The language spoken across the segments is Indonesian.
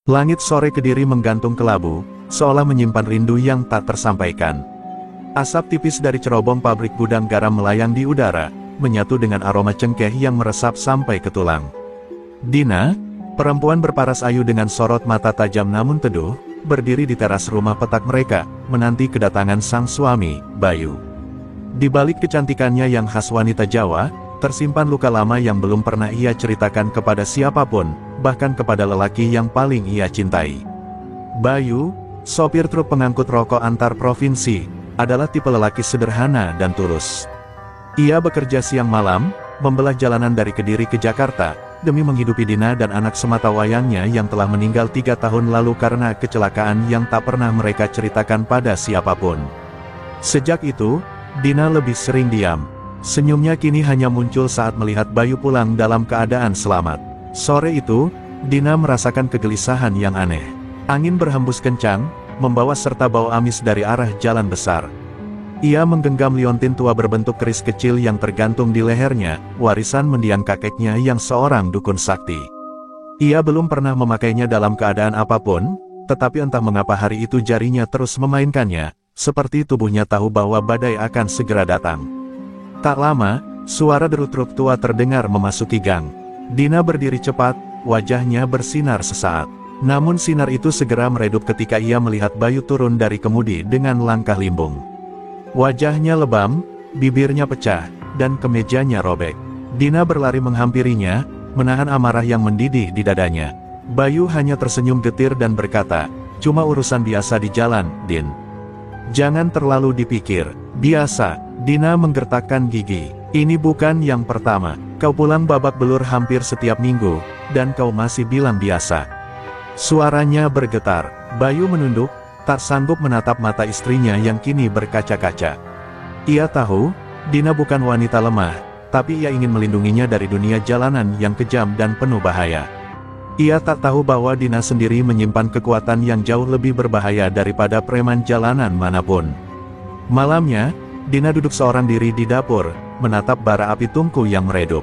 Langit sore Kediri menggantung kelabu, seolah menyimpan rindu yang tak tersampaikan. Asap tipis dari cerobong pabrik gudang garam melayang di udara, menyatu dengan aroma cengkeh yang meresap sampai ke tulang. Dina, perempuan berparas ayu dengan sorot mata tajam namun teduh, berdiri di teras rumah petak mereka, menanti kedatangan sang suami, Bayu. Di balik kecantikannya yang khas wanita Jawa, tersimpan luka lama yang belum pernah ia ceritakan kepada siapapun, bahkan kepada lelaki yang paling ia cintai. Bayu, sopir truk pengangkut rokok antar provinsi, adalah tipe lelaki sederhana dan tulus. Ia bekerja siang malam, membelah jalanan dari Kediri ke Jakarta, demi menghidupi Dina dan anak semata wayangnya yang telah meninggal 3 tahun lalu karena kecelakaan yang tak pernah mereka ceritakan pada siapapun. Sejak itu, Dina lebih sering diam. Senyumnya kini hanya muncul saat melihat Bayu pulang dalam keadaan selamat. Sore itu, Dina merasakan kegelisahan yang aneh. Angin berhembus kencang, membawa serta bau amis dari arah jalan besar. Ia menggenggam liontin tua berbentuk keris kecil yang tergantung di lehernya, warisan mendiang kakeknya yang seorang dukun sakti. Ia belum pernah memakainya dalam keadaan apapun, tetapi entah mengapa hari itu jarinya terus memainkannya, seperti tubuhnya tahu bahwa badai akan segera datang. Tak lama, suara deru truk tua terdengar memasuki gang. Dina berdiri cepat, wajahnya bersinar sesaat. Namun sinar itu segera meredup ketika ia melihat Bayu turun dari kemudi dengan langkah limbung. Wajahnya lebam, bibirnya pecah, dan kemejanya robek. Dina berlari menghampirinya, menahan amarah yang mendidih di dadanya. Bayu hanya tersenyum getir dan berkata, "Cuma urusan biasa di jalan, Din. Jangan terlalu dipikir." "Biasa," Dina menggertakkan gigi. "Ini bukan yang pertama. Kau pulang babak belur hampir setiap minggu, dan kau masih bilang biasa." Suaranya bergetar. Bayu menunduk, tak sanggup menatap mata istrinya yang kini berkaca-kaca. Ia tahu, Dina bukan wanita lemah, tapi ia ingin melindunginya dari dunia jalanan yang kejam dan penuh bahaya. Ia tak tahu bahwa Dina sendiri menyimpan kekuatan yang jauh lebih berbahaya daripada preman jalanan manapun. Malamnya, Dina duduk seorang diri di dapur, menatap bara api tungku yang meredup.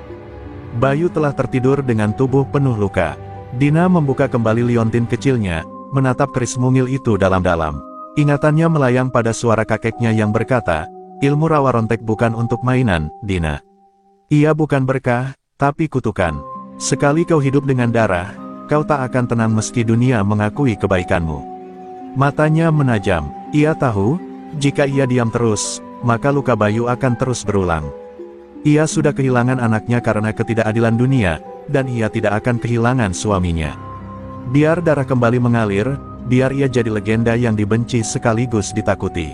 Bayu telah tertidur dengan tubuh penuh luka. Dina membuka kembali liontin kecilnya, menatap keris mungil itu dalam-dalam. Ingatannya melayang pada suara kakeknya yang berkata, "Ilmu rawa rontek bukan untuk mainan, Dina. Ia bukan berkah, tapi kutukan. Sekali kau hidup dengan darah, kau tak akan tenang meski dunia mengakui kebaikanmu." Matanya menajam. Ia tahu, jika ia diam terus, maka luka Bayu akan terus berulang. Ia sudah kehilangan anaknya karena ketidakadilan dunia, dan ia tidak akan kehilangan suaminya. Biar darah kembali mengalir, biar ia jadi legenda yang dibenci sekaligus ditakuti.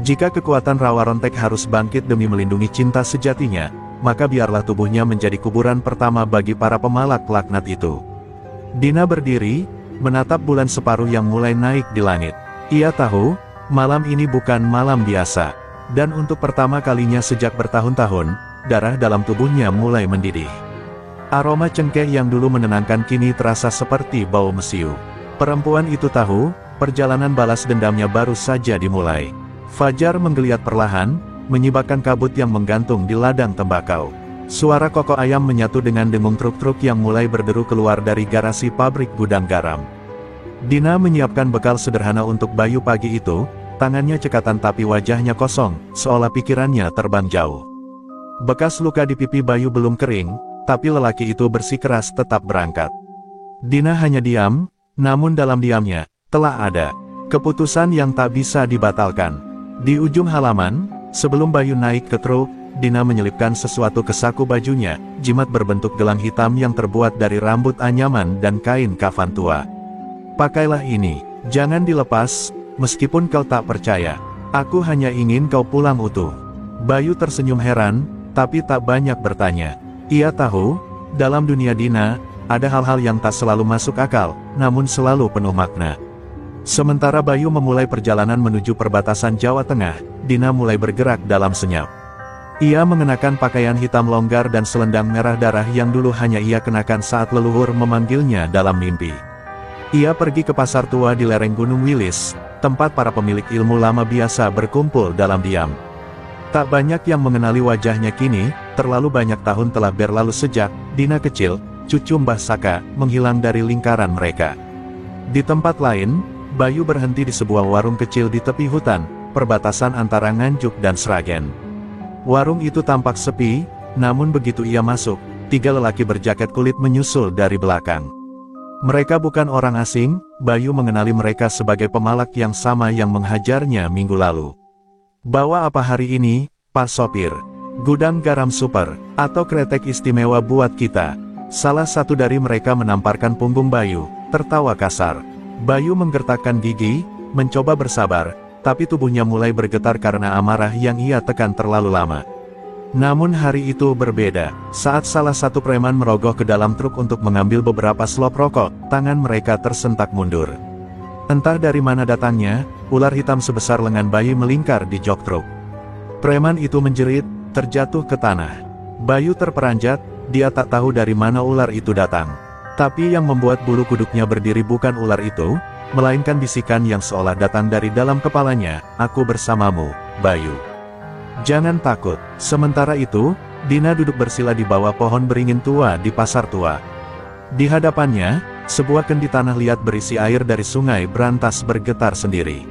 Jika kekuatan rawa rontek harus bangkit demi melindungi cinta sejatinya, maka biarlah tubuhnya menjadi kuburan pertama bagi para pemalak laknat itu. Dina berdiri, menatap bulan separuh yang mulai naik di langit. Ia tahu, malam ini bukan malam biasa. Dan untuk pertama kalinya sejak bertahun-tahun, darah dalam tubuhnya mulai mendidih. Aroma cengkeh yang dulu menenangkan kini terasa seperti bau mesiu. Perempuan itu tahu, perjalanan balas dendamnya baru saja dimulai. Fajar menggeliat perlahan, menyibakkan kabut yang menggantung di ladang tembakau. Suara kokok ayam menyatu dengan dengung truk-truk yang mulai berderu keluar dari garasi pabrik gudang garam. Dina menyiapkan bekal sederhana untuk Bayu pagi itu, tangannya cekatan tapi wajahnya kosong, seolah pikirannya terbang jauh. Bekas luka di pipi Bayu belum kering, tapi lelaki itu bersikeras tetap berangkat. Dina hanya diam, namun dalam diamnya, telah ada keputusan yang tak bisa dibatalkan. Di ujung halaman, sebelum Bayu naik ke truk, Dina menyelipkan sesuatu ke saku bajunya, jimat berbentuk gelang hitam yang terbuat dari rambut anyaman dan kain kafan tua. "Pakailah ini, jangan dilepas, meskipun kau tak percaya. Aku hanya ingin kau pulang utuh." Bayu tersenyum heran, tapi tak banyak bertanya. Ia tahu, dalam dunia Dina, ada hal-hal yang tak selalu masuk akal, namun selalu penuh makna. Sementara Bayu memulai perjalanan menuju perbatasan Jawa Tengah, Dina mulai bergerak dalam senyap. Ia mengenakan pakaian hitam longgar dan selendang merah darah yang dulu hanya ia kenakan saat leluhur memanggilnya dalam mimpi. Ia pergi ke pasar tua di lereng Gunung Wilis, tempat para pemilik ilmu lama biasa berkumpul dalam diam. Tak banyak yang mengenali wajahnya kini, terlalu banyak tahun telah berlalu sejak Dina kecil, cucu Mbah Saka, menghilang dari lingkaran mereka. Di tempat lain, Bayu berhenti di sebuah warung kecil di tepi hutan, perbatasan antara Nganjuk dan Sragen. Warung itu tampak sepi, namun begitu ia masuk, 3 lelaki berjaket kulit menyusul dari belakang. Mereka bukan orang asing, Bayu mengenali mereka sebagai pemalak yang sama yang menghajarnya minggu lalu. "Bawa apa hari ini, Pak Sopir?" "Gudang garam super, atau kretek istimewa buat kita." Salah satu dari mereka menamparkan punggung Bayu, tertawa kasar. Bayu menggertakkan gigi, mencoba bersabar, tapi tubuhnya mulai bergetar karena amarah yang ia tekan terlalu lama. Namun hari itu berbeda. Saat salah satu preman merogoh ke dalam truk untuk mengambil beberapa slop rokok, tangan mereka tersentak mundur. Entah dari mana datangnya, ular hitam sebesar lengan Bayu melingkar di jok truk. Preman itu menjerit, terjatuh ke tanah. Bayu terperanjat, dia tak tahu dari mana ular itu datang. Tapi yang membuat bulu kuduknya berdiri bukan ular itu, melainkan bisikan yang seolah datang dari dalam kepalanya, "Aku bersamamu, Bayu. Jangan takut." Sementara itu, Dina duduk bersila di bawah pohon beringin tua di pasar tua. Di hadapannya, sebuah kendi tanah liat berisi air dari sungai berantas bergetar sendiri.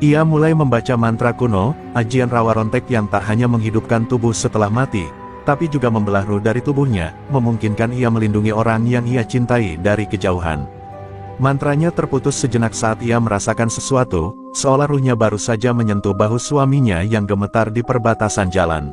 Ia mulai membaca mantra kuno, ajian rawa rontek yang tak hanya menghidupkan tubuh setelah mati, tapi juga membelah ruh dari tubuhnya, memungkinkan ia melindungi orang yang ia cintai dari kejauhan. Mantranya terputus sejenak saat ia merasakan sesuatu, seolah ruhnya baru saja menyentuh bahu suaminya yang gemetar di perbatasan jalan.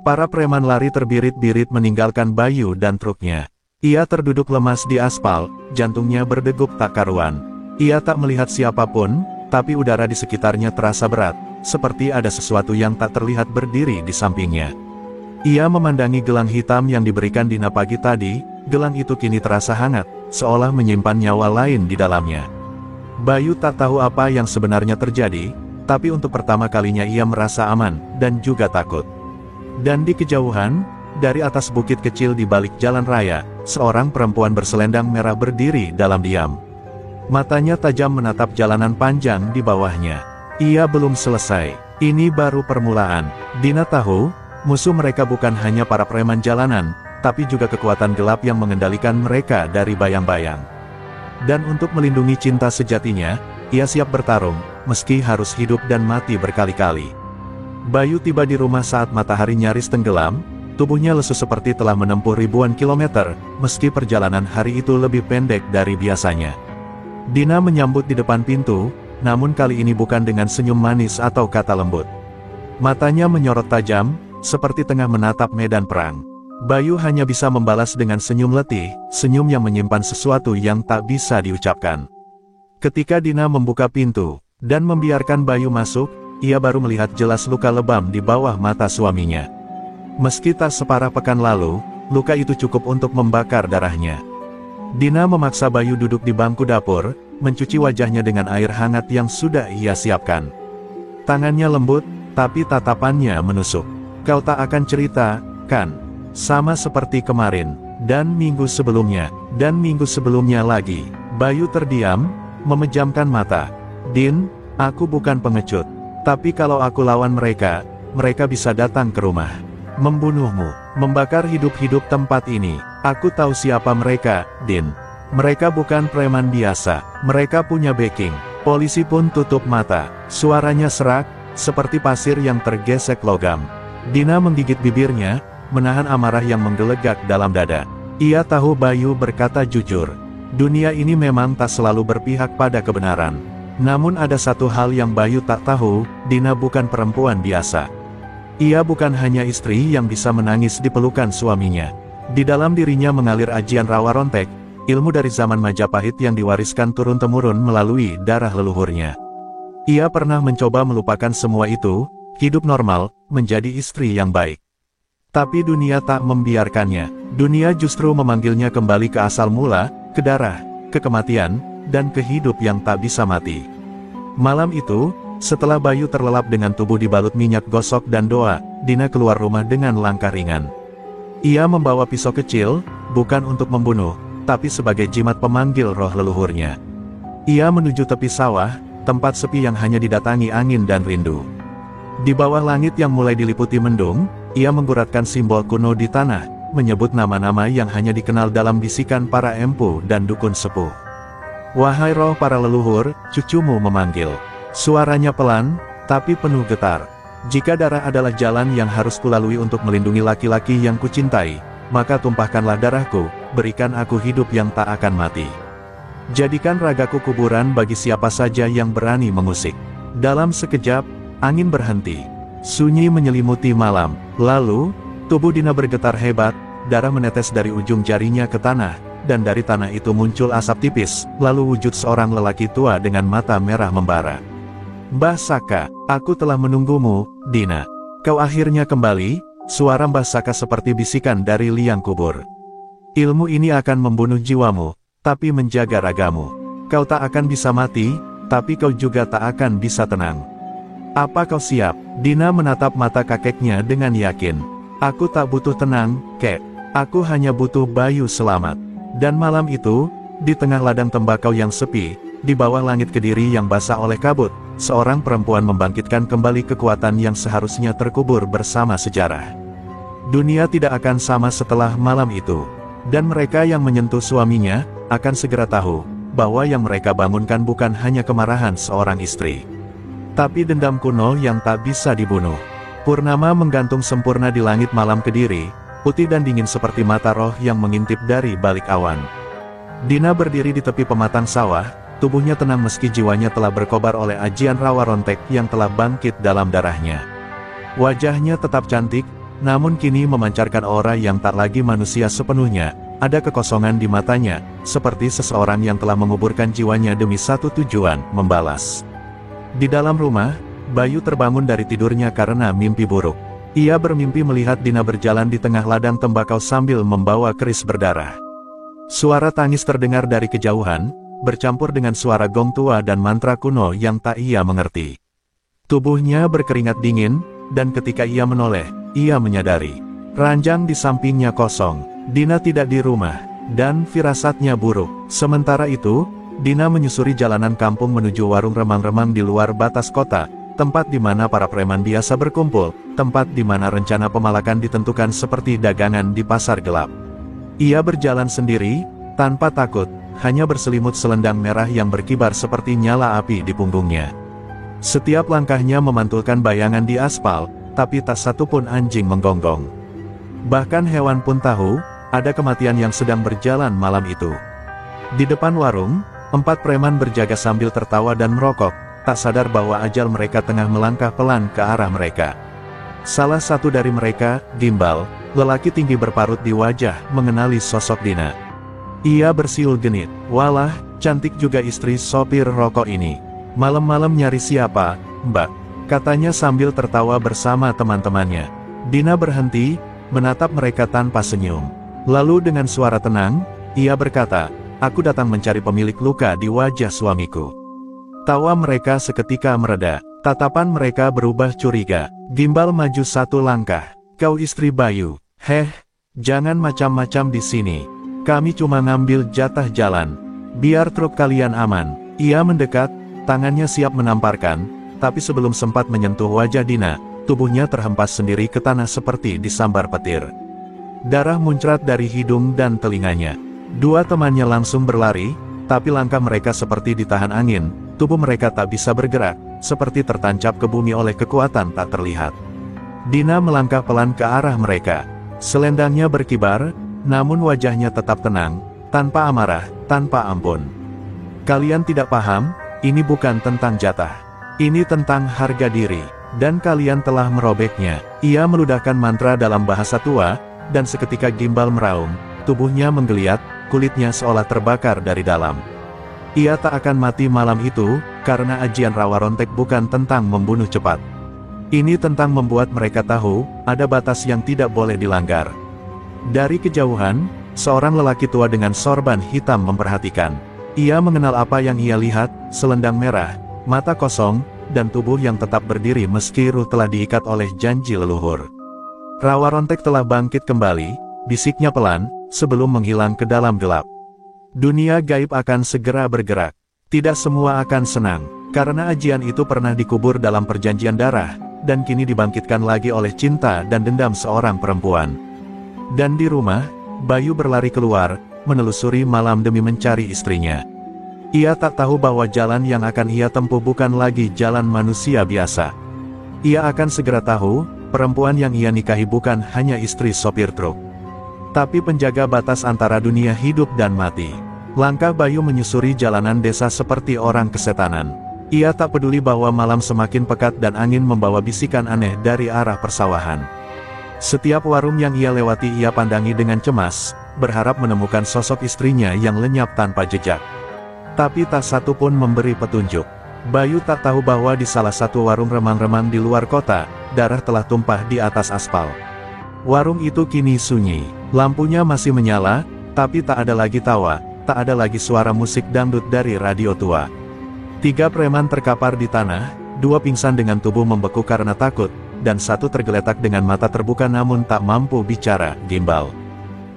Para preman lari terbirit-birit meninggalkan Bayu dan truknya. Ia terduduk lemas di aspal, jantungnya berdegup tak karuan. Ia tak melihat siapapun, tapi udara di sekitarnya terasa berat, seperti ada sesuatu yang tak terlihat berdiri di sampingnya. Ia memandangi gelang hitam yang diberikan Dina pagi tadi, gelang itu kini terasa hangat, seolah menyimpan nyawa lain di dalamnya. Bayu tak tahu apa yang sebenarnya terjadi, tapi untuk pertama kalinya ia merasa aman, dan juga takut. Dan di kejauhan, dari atas bukit kecil di balik jalan raya, seorang perempuan berselendang merah berdiri dalam diam. Matanya tajam menatap jalanan panjang di bawahnya. Ia belum selesai, ini baru permulaan. Dina tahu, musuh mereka bukan hanya para preman jalanan, tapi juga kekuatan gelap yang mengendalikan mereka dari bayang-bayang. Dan untuk melindungi cinta sejatinya, ia siap bertarung, meski harus hidup dan mati berkali-kali. Bayu tiba di rumah saat matahari nyaris tenggelam, tubuhnya lesu seperti telah menempuh ribuan kilometer, meski perjalanan hari itu lebih pendek dari biasanya. Dina menyambut di depan pintu, namun kali ini bukan dengan senyum manis atau kata lembut. Matanya menyorot tajam, seperti tengah menatap medan perang. Bayu hanya bisa membalas dengan senyum letih, senyum yang menyimpan sesuatu yang tak bisa diucapkan. Ketika Dina membuka pintu, dan membiarkan Bayu masuk, ia baru melihat jelas luka lebam di bawah mata suaminya. Meski tak separah pekan lalu, luka itu cukup untuk membakar darahnya. Dina memaksa Bayu duduk di bangku dapur, mencuci wajahnya dengan air hangat yang sudah ia siapkan. Tangannya lembut, tapi tatapannya menusuk. "Kau tak akan cerita, kan? Sama seperti kemarin, dan minggu sebelumnya lagi." Bayu terdiam, memejamkan mata. "Din, aku bukan pengecut. Tapi kalau aku lawan mereka, mereka bisa datang ke rumah. Membunuhmu, membakar hidup-hidup tempat ini. Aku tahu siapa mereka, Din. Mereka bukan preman biasa, mereka punya backing." Polisi pun tutup mata, suaranya serak, seperti pasir yang tergesek logam. Dina menggigit bibirnya, menahan amarah yang menggelegak dalam dada. Ia tahu Bayu berkata jujur. Dunia ini memang tak selalu berpihak pada kebenaran. Namun ada satu hal yang Bayu tak tahu, Dina bukan perempuan biasa. Ia bukan hanya istri yang bisa menangis di pelukan suaminya. Di dalam dirinya mengalir ajian rawa rontek, ilmu dari zaman Majapahit yang diwariskan turun-temurun melalui darah leluhurnya. Ia pernah mencoba melupakan semua itu, hidup normal, menjadi istri yang baik. Tapi dunia tak membiarkannya. Dunia justru memanggilnya kembali ke asal mula, ke darah, ke kematian, dan ke hidup yang tak bisa mati. Malam itu, setelah Bayu terlelap dengan tubuh dibalut minyak gosok dan doa, Dina keluar rumah dengan langkah ringan. Ia membawa pisau kecil, bukan untuk membunuh, tapi sebagai jimat pemanggil roh leluhurnya. Ia menuju tepi sawah, tempat sepi yang hanya didatangi angin dan rindu. Di bawah langit yang mulai diliputi mendung, ia mengguratkan simbol kuno di tanah, menyebut nama-nama yang hanya dikenal dalam bisikan para empu dan dukun sepuh. Wahai roh para leluhur, cucumu memanggil. Suaranya pelan, tapi penuh getar. Jika darah adalah jalan yang harus kulalui untuk melindungi laki-laki yang kucintai, maka tumpahkanlah darahku, berikan aku hidup yang tak akan mati. Jadikan ragaku kuburan bagi siapa saja yang berani mengusik. Dalam sekejap, angin berhenti. Sunyi menyelimuti malam. Lalu, tubuh Dina bergetar hebat, darah menetes dari ujung jarinya ke tanah, dan dari tanah itu muncul asap tipis, lalu wujud seorang lelaki tua dengan mata merah membara. Mbah Saka, aku telah menunggumu, Dina. Kau akhirnya kembali, suara Mbah Saka seperti bisikan dari liang kubur. Ilmu ini akan membunuh jiwamu, tapi menjaga ragamu. Kau tak akan bisa mati, tapi kau juga tak akan bisa tenang. Apa kau siap? Dina menatap mata kakeknya dengan yakin. Aku tak butuh tenang, kek. Aku hanya butuh Bayu selamat. Dan malam itu, di tengah ladang tembakau yang sepi, di bawah langit Kediri yang basah oleh kabut, seorang perempuan membangkitkan kembali kekuatan yang seharusnya terkubur bersama sejarah. Dunia tidak akan sama setelah malam itu. Dan mereka yang menyentuh suaminya, akan segera tahu, bahwa yang mereka bangunkan bukan hanya kemarahan seorang istri, tapi dendam kuno yang tak bisa dibunuh. Purnama menggantung sempurna di langit malam Kediri, putih dan dingin seperti mata roh yang mengintip dari balik awan. Dina berdiri di tepi pematang sawah, tubuhnya tenang meski jiwanya telah berkobar oleh ajian rawa rontek yang telah bangkit dalam darahnya. Wajahnya tetap cantik, namun kini memancarkan aura yang tak lagi manusia sepenuhnya. Ada kekosongan di matanya, seperti seseorang yang telah menguburkan jiwanya demi satu tujuan, membalas. Di dalam rumah, Bayu terbangun dari tidurnya karena mimpi buruk. Ia bermimpi melihat Dina berjalan di tengah ladang tembakau sambil membawa keris berdarah. Suara tangis terdengar dari kejauhan, bercampur dengan suara gong tua dan mantra kuno yang tak ia mengerti. Tubuhnya berkeringat dingin, dan ketika ia menoleh, ia menyadari. Ranjang di sampingnya kosong. Dina tidak di rumah, dan firasatnya buruk. Sementara itu, Dina menyusuri jalanan kampung menuju warung remang-remang di luar batas kota, tempat di mana para preman biasa berkumpul, tempat di mana rencana pemalakan ditentukan seperti dagangan di pasar gelap. Ia berjalan sendiri, tanpa takut, hanya berselimut selendang merah yang berkibar seperti nyala api di punggungnya. Setiap langkahnya memantulkan bayangan di aspal, tapi tak satu pun anjing menggonggong. Bahkan hewan pun tahu, ada kematian yang sedang berjalan malam itu. Di depan warung, 4 preman berjaga sambil tertawa dan merokok, tak sadar bahwa ajal mereka tengah melangkah pelan ke arah mereka. Salah satu dari mereka, Gimbal, lelaki tinggi berparut di wajah, mengenali sosok Dina. Ia bersiul genit. Walah, cantik juga istri sopir rokok ini. Malam-malam nyari siapa, Mbak? Katanya sambil tertawa bersama teman-temannya. Dina berhenti, menatap mereka tanpa senyum. Lalu dengan suara tenang, ia berkata, aku datang mencari pemilik luka di wajah suamiku. Tawa mereka seketika mereda, tatapan mereka berubah curiga. Gimbal maju satu langkah. Kau istri Bayu? Heh, jangan macam-macam di sini. Kami cuma ngambil jatah jalan. Biar truk kalian aman. Ia mendekat, tangannya siap menamparkan, tapi sebelum sempat menyentuh wajah Dina, tubuhnya terhempas sendiri ke tanah seperti disambar petir. Darah muncrat dari hidung dan telinganya. 2 temannya langsung berlari, tapi langkah mereka seperti ditahan angin, tubuh mereka tak bisa bergerak, seperti tertancap ke bumi oleh kekuatan tak terlihat. Dina melangkah pelan ke arah mereka. Selendangnya berkibar, namun wajahnya tetap tenang, tanpa amarah, tanpa ampun. Kalian tidak paham, ini bukan tentang jatah. Ini tentang harga diri, dan kalian telah merobeknya. Ia meludahkan mantra dalam bahasa tua, dan seketika Gimbal meraung, tubuhnya menggeliat, kulitnya seolah terbakar dari dalam. Ia tak akan mati malam itu, karena ajian rawa rontek bukan tentang membunuh cepat. Ini tentang membuat mereka tahu, ada batas yang tidak boleh dilanggar. Dari kejauhan, seorang lelaki tua dengan sorban hitam memperhatikan. Ia mengenal apa yang ia lihat, selendang merah, mata kosong, dan tubuh yang tetap berdiri meski ruh telah diikat oleh janji leluhur. Rawa rontek telah bangkit kembali, bisiknya pelan, sebelum menghilang ke dalam gelap. Dunia gaib akan segera bergerak. Tidak semua akan senang, karena ajian itu pernah dikubur dalam perjanjian darah, dan kini dibangkitkan lagi oleh cinta dan dendam seorang perempuan. Dan di rumah, Bayu berlari keluar, menelusuri malam demi mencari istrinya. Ia tak tahu bahwa jalan yang akan ia tempuh bukan lagi jalan manusia biasa. Ia akan segera tahu, perempuan yang ia nikahi bukan hanya istri sopir truk, tapi penjaga batas antara dunia hidup dan mati. Langkah Bayu menyusuri jalanan desa seperti orang kesetanan. Ia tak peduli bahwa malam semakin pekat dan angin membawa bisikan aneh dari arah persawahan. Setiap warung yang ia lewati ia pandangi dengan cemas, berharap menemukan sosok istrinya yang lenyap tanpa jejak. Tapi tak satu pun memberi petunjuk. Bayu tak tahu bahwa di salah satu warung remang-remang di luar kota, darah telah tumpah di atas aspal. Warung itu kini sunyi, lampunya masih menyala, tapi tak ada lagi tawa, tak ada lagi suara musik dangdut dari radio tua. 3 preman terkapar di tanah, 2 pingsan dengan tubuh membeku karena takut, dan 1 tergeletak dengan mata terbuka namun tak mampu bicara, gimbal.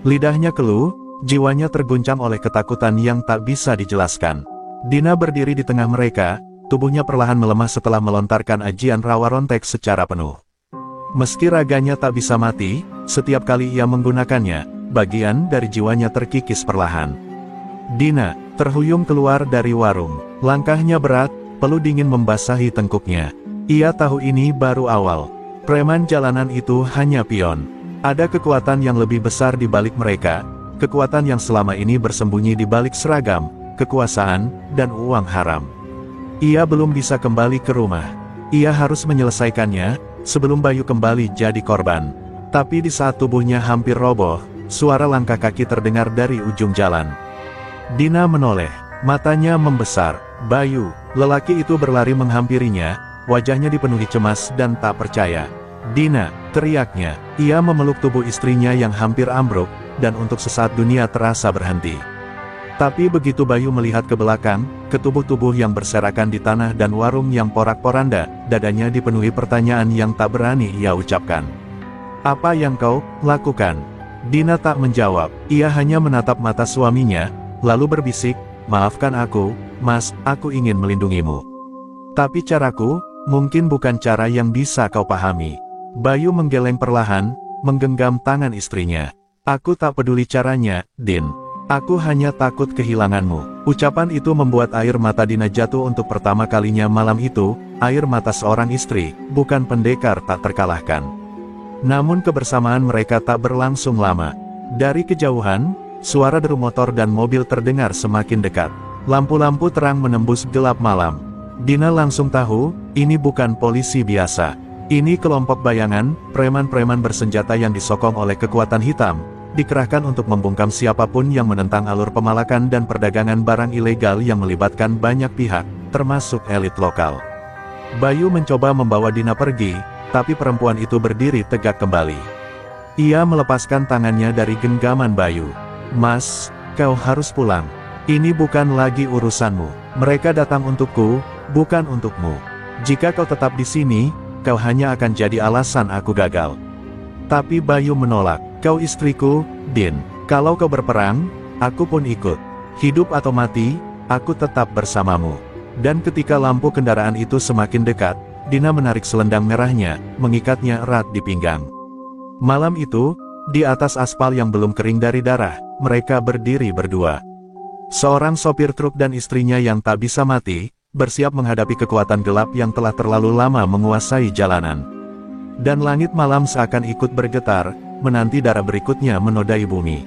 Lidahnya keluh, jiwanya terguncang oleh ketakutan yang tak bisa dijelaskan. Dina berdiri di tengah mereka, tubuhnya perlahan melemah setelah melontarkan ajian rawa rontek secara penuh. Meski raganya tak bisa mati, setiap kali ia menggunakannya, bagian dari jiwanya terkikis perlahan. Dina terhuyung keluar dari warung. Langkahnya berat, peluh dingin membasahi tengkuknya. Ia tahu ini baru awal. Preman jalanan itu hanya pion. Ada kekuatan yang lebih besar di balik mereka, kekuatan yang selama ini bersembunyi di balik seragam, kekuasaan, dan uang haram. Ia belum bisa kembali ke rumah. Ia harus menyelesaikannya, sebelum Bayu kembali jadi korban. Tapi di saat tubuhnya hampir roboh, suara langkah kaki terdengar dari ujung jalan. Dina menoleh, matanya membesar. Bayu, lelaki itu berlari menghampirinya, wajahnya dipenuhi cemas dan tak percaya. Dina, teriaknya. Ia memeluk tubuh istrinya yang hampir ambruk, dan untuk sesaat dunia terasa berhenti. Tapi begitu Bayu melihat ke belakang, ke tubuh-tubuh yang berserakan di tanah dan warung yang porak-poranda, dadanya dipenuhi pertanyaan yang tak berani ia ucapkan. "Apa yang kau lakukan?" Dina tak menjawab, ia hanya menatap mata suaminya, lalu berbisik, "Maafkan aku, Mas, aku ingin melindungimu. Tapi caraku, mungkin bukan cara yang bisa kau pahami." Bayu menggeleng perlahan, menggenggam tangan istrinya. "Aku tak peduli caranya, Din. Aku hanya takut kehilanganmu." Ucapan itu membuat air mata Dina jatuh untuk pertama kalinya malam itu, air mata seorang istri, bukan pendekar tak terkalahkan. Namun kebersamaan mereka tak berlangsung lama. Dari kejauhan, suara deru motor dan mobil terdengar semakin dekat. Lampu-lampu terang menembus gelap malam. Dina langsung tahu, ini bukan polisi biasa. Ini kelompok bayangan, preman-preman bersenjata yang disokong oleh kekuatan hitam, dikerahkan untuk membungkam siapapun yang menentang alur pemalakan dan perdagangan barang ilegal yang melibatkan banyak pihak, termasuk elit lokal. Bayu mencoba membawa Dina pergi, tapi perempuan itu berdiri tegak kembali. Ia melepaskan tangannya dari genggaman Bayu. "Mas, kau harus pulang. Ini bukan lagi urusanmu. Mereka datang untukku, bukan untukmu. Jika kau tetap di sini, kau hanya akan jadi alasan aku gagal." Tapi Bayu menolak. "Kau istriku, Din. Kalau kau berperang, aku pun ikut. Hidup atau mati, aku tetap bersamamu." Dan ketika lampu kendaraan itu semakin dekat, Dina menarik selendang merahnya, mengikatnya erat di pinggang. Malam itu, di atas aspal yang belum kering dari darah, mereka berdiri berdua. Seorang sopir truk dan istrinya yang tak bisa mati, bersiap menghadapi kekuatan gelap yang telah terlalu lama menguasai jalanan. Dan langit malam seakan ikut bergetar, menanti darah berikutnya menodai bumi.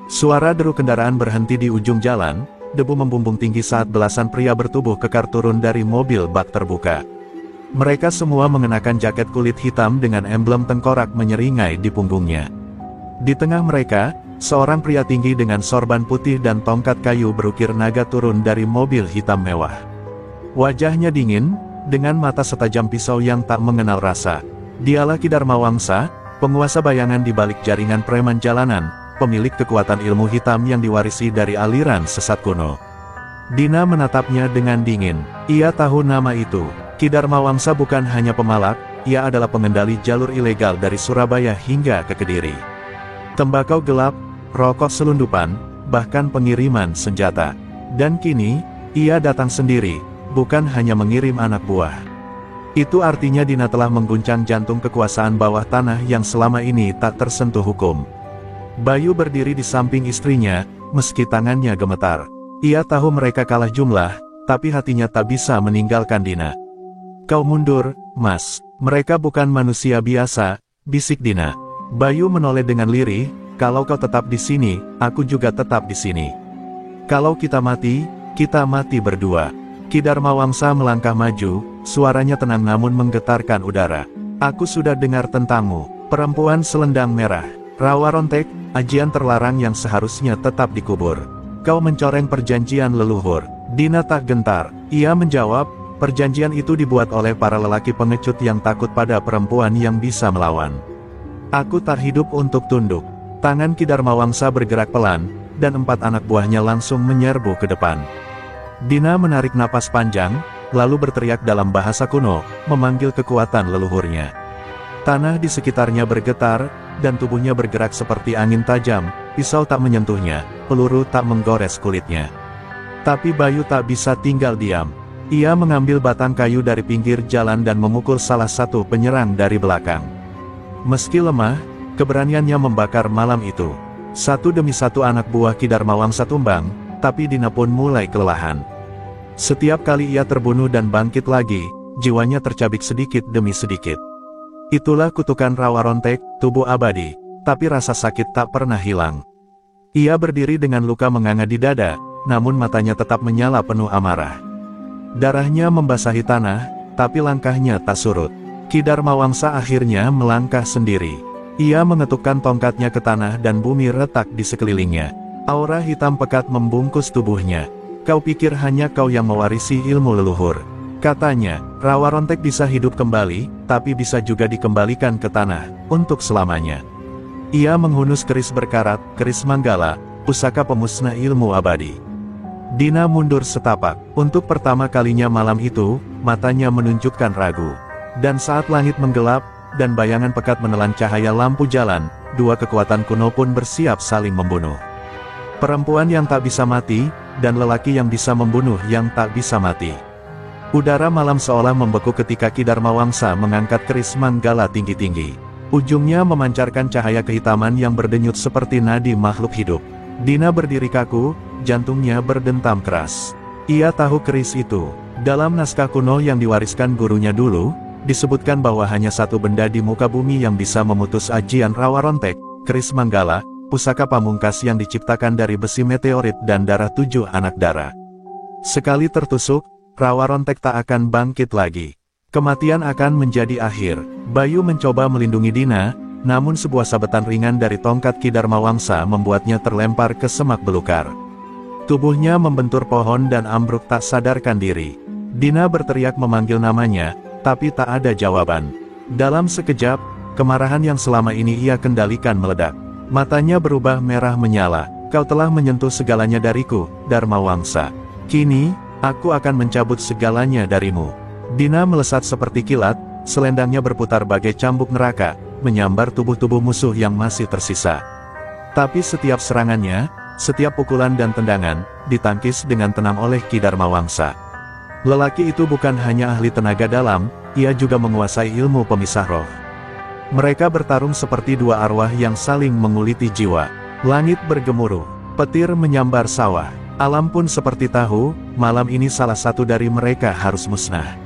Suara deru kendaraan berhenti di ujung jalan, debu membumbung tinggi saat belasan pria bertubuh kekar turun dari mobil bak terbuka. Mereka semua mengenakan jaket kulit hitam dengan emblem tengkorak menyeringai di punggungnya. Di tengah mereka, seorang pria tinggi dengan sorban putih dan tongkat kayu berukir naga turun dari mobil hitam mewah. Wajahnya dingin, dengan mata setajam pisau yang tak mengenal rasa. Dialah Ki Dharma Wangsa, penguasa bayangan di balik jaringan preman jalanan, pemilik kekuatan ilmu hitam yang diwarisi dari aliran sesat kuno. Dina menatapnya dengan dingin. Ia tahu nama itu. Ki Dharma Wangsa bukan hanya pemalak, ia adalah pengendali jalur ilegal dari Surabaya hingga ke Kediri. Tembakau gelap, rokok selundupan, bahkan pengiriman senjata. Dan kini, ia datang sendiri, bukan hanya mengirim anak buah. Itu artinya Dina telah mengguncang jantung kekuasaan bawah tanah yang selama ini tak tersentuh hukum. Bayu berdiri di samping istrinya, meski tangannya gemetar. Ia tahu mereka kalah jumlah, tapi hatinya tak bisa meninggalkan Dina. "Kau mundur, Mas. Mereka bukan manusia biasa," bisik Dina. Bayu menoleh dengan lirih, "Kalau kau tetap di sini, aku juga tetap di sini. Kalau kita mati berdua." Ki Darmawangsa melangkah maju, suaranya tenang namun menggetarkan udara. "Aku sudah dengar tentangmu, perempuan selendang merah. Rawa rontek, ajian terlarang yang seharusnya tetap dikubur. Kau mencoreng perjanjian leluhur." Dina tak gentar. Ia menjawab, "Perjanjian itu dibuat oleh para lelaki pengecut yang takut pada perempuan yang bisa melawan. Aku tak hidup untuk tunduk." Tangan Ki Darmawangsa bergerak pelan, dan 4 anak buahnya langsung menyerbu ke depan. Dina menarik napas panjang, lalu berteriak dalam bahasa kuno, memanggil kekuatan leluhurnya. Tanah di sekitarnya bergetar, dan tubuhnya bergerak seperti angin tajam, pisau tak menyentuhnya, peluru tak menggores kulitnya. Tapi Bayu tak bisa tinggal diam. Ia mengambil batang kayu dari pinggir jalan dan memukul salah satu penyerang dari belakang. Meski lemah, keberaniannya membakar malam itu. Satu demi satu anak buah Ki Darmawangsa tumbang, tapi Dina pun mulai kelelahan. Setiap kali ia terbunuh dan bangkit lagi, jiwanya tercabik sedikit demi sedikit. Itulah kutukan Rawa Rontek, tubuh abadi, tapi rasa sakit tak pernah hilang. Ia berdiri dengan luka menganga di dada, namun matanya tetap menyala penuh amarah. Darahnya membasahi tanah, tapi langkahnya tak surut. Ki Darmawangsa akhirnya melangkah sendiri. Ia mengetukkan tongkatnya ke tanah dan bumi retak di sekelilingnya. Aura hitam pekat membungkus tubuhnya. "Kau pikir hanya kau yang mewarisi ilmu leluhur?" katanya. "Rawa Rontek bisa hidup kembali, tapi bisa juga dikembalikan ke tanah, untuk selamanya." Ia menghunus keris berkarat, keris Manggala, pusaka pemusnah ilmu abadi. Dina mundur setapak. Untuk pertama kalinya malam itu, matanya menunjukkan ragu. Dan saat langit menggelap, dan bayangan pekat menelan cahaya lampu jalan, 2 kekuatan kuno pun bersiap saling membunuh. Perempuan yang tak bisa mati, dan lelaki yang bisa membunuh yang tak bisa mati. Udara malam seolah membeku ketika Ki Darmawangsa mengangkat keris Manggala tinggi-tinggi. Ujungnya memancarkan cahaya kehitaman yang berdenyut seperti nadi makhluk hidup. Dina berdiri kaku, jantungnya berdentam keras. Ia tahu keris itu. Dalam naskah kuno yang diwariskan gurunya dulu, disebutkan bahwa hanya satu benda di muka bumi yang bisa memutus ajian Rawa Rontek, keris Manggala, pusaka pamungkas yang diciptakan dari besi meteorit dan darah 7 anak darah. Sekali tertusuk, Rawa Rontek tak akan bangkit lagi. Kematian akan menjadi akhir. Bayu mencoba melindungi Dina, namun sebuah sabetan ringan dari tongkat Ki Darmawangsa membuatnya terlempar ke semak belukar. Tubuhnya membentur pohon dan ambruk tak sadarkan diri. Dina berteriak memanggil namanya, tapi tak ada jawaban. Dalam sekejap, kemarahan yang selama ini ia kendalikan meledak. Matanya berubah merah menyala. "Kau telah menyentuh segalanya dariku, Darmawangsa. Kini, aku akan mencabut segalanya darimu." Dina melesat seperti kilat, selendangnya berputar bagai cambuk neraka, menyambar tubuh-tubuh musuh yang masih tersisa. Tapi setiap serangannya, setiap pukulan dan tendangan, ditangkis dengan tenang oleh Ki Darmawangsa. Lelaki itu bukan hanya ahli tenaga dalam, ia juga menguasai ilmu pemisah roh. Mereka bertarung seperti 2 arwah yang saling menguliti jiwa. Langit bergemuruh, petir menyambar sawah, alam pun seperti tahu, malam ini salah satu dari mereka harus musnah.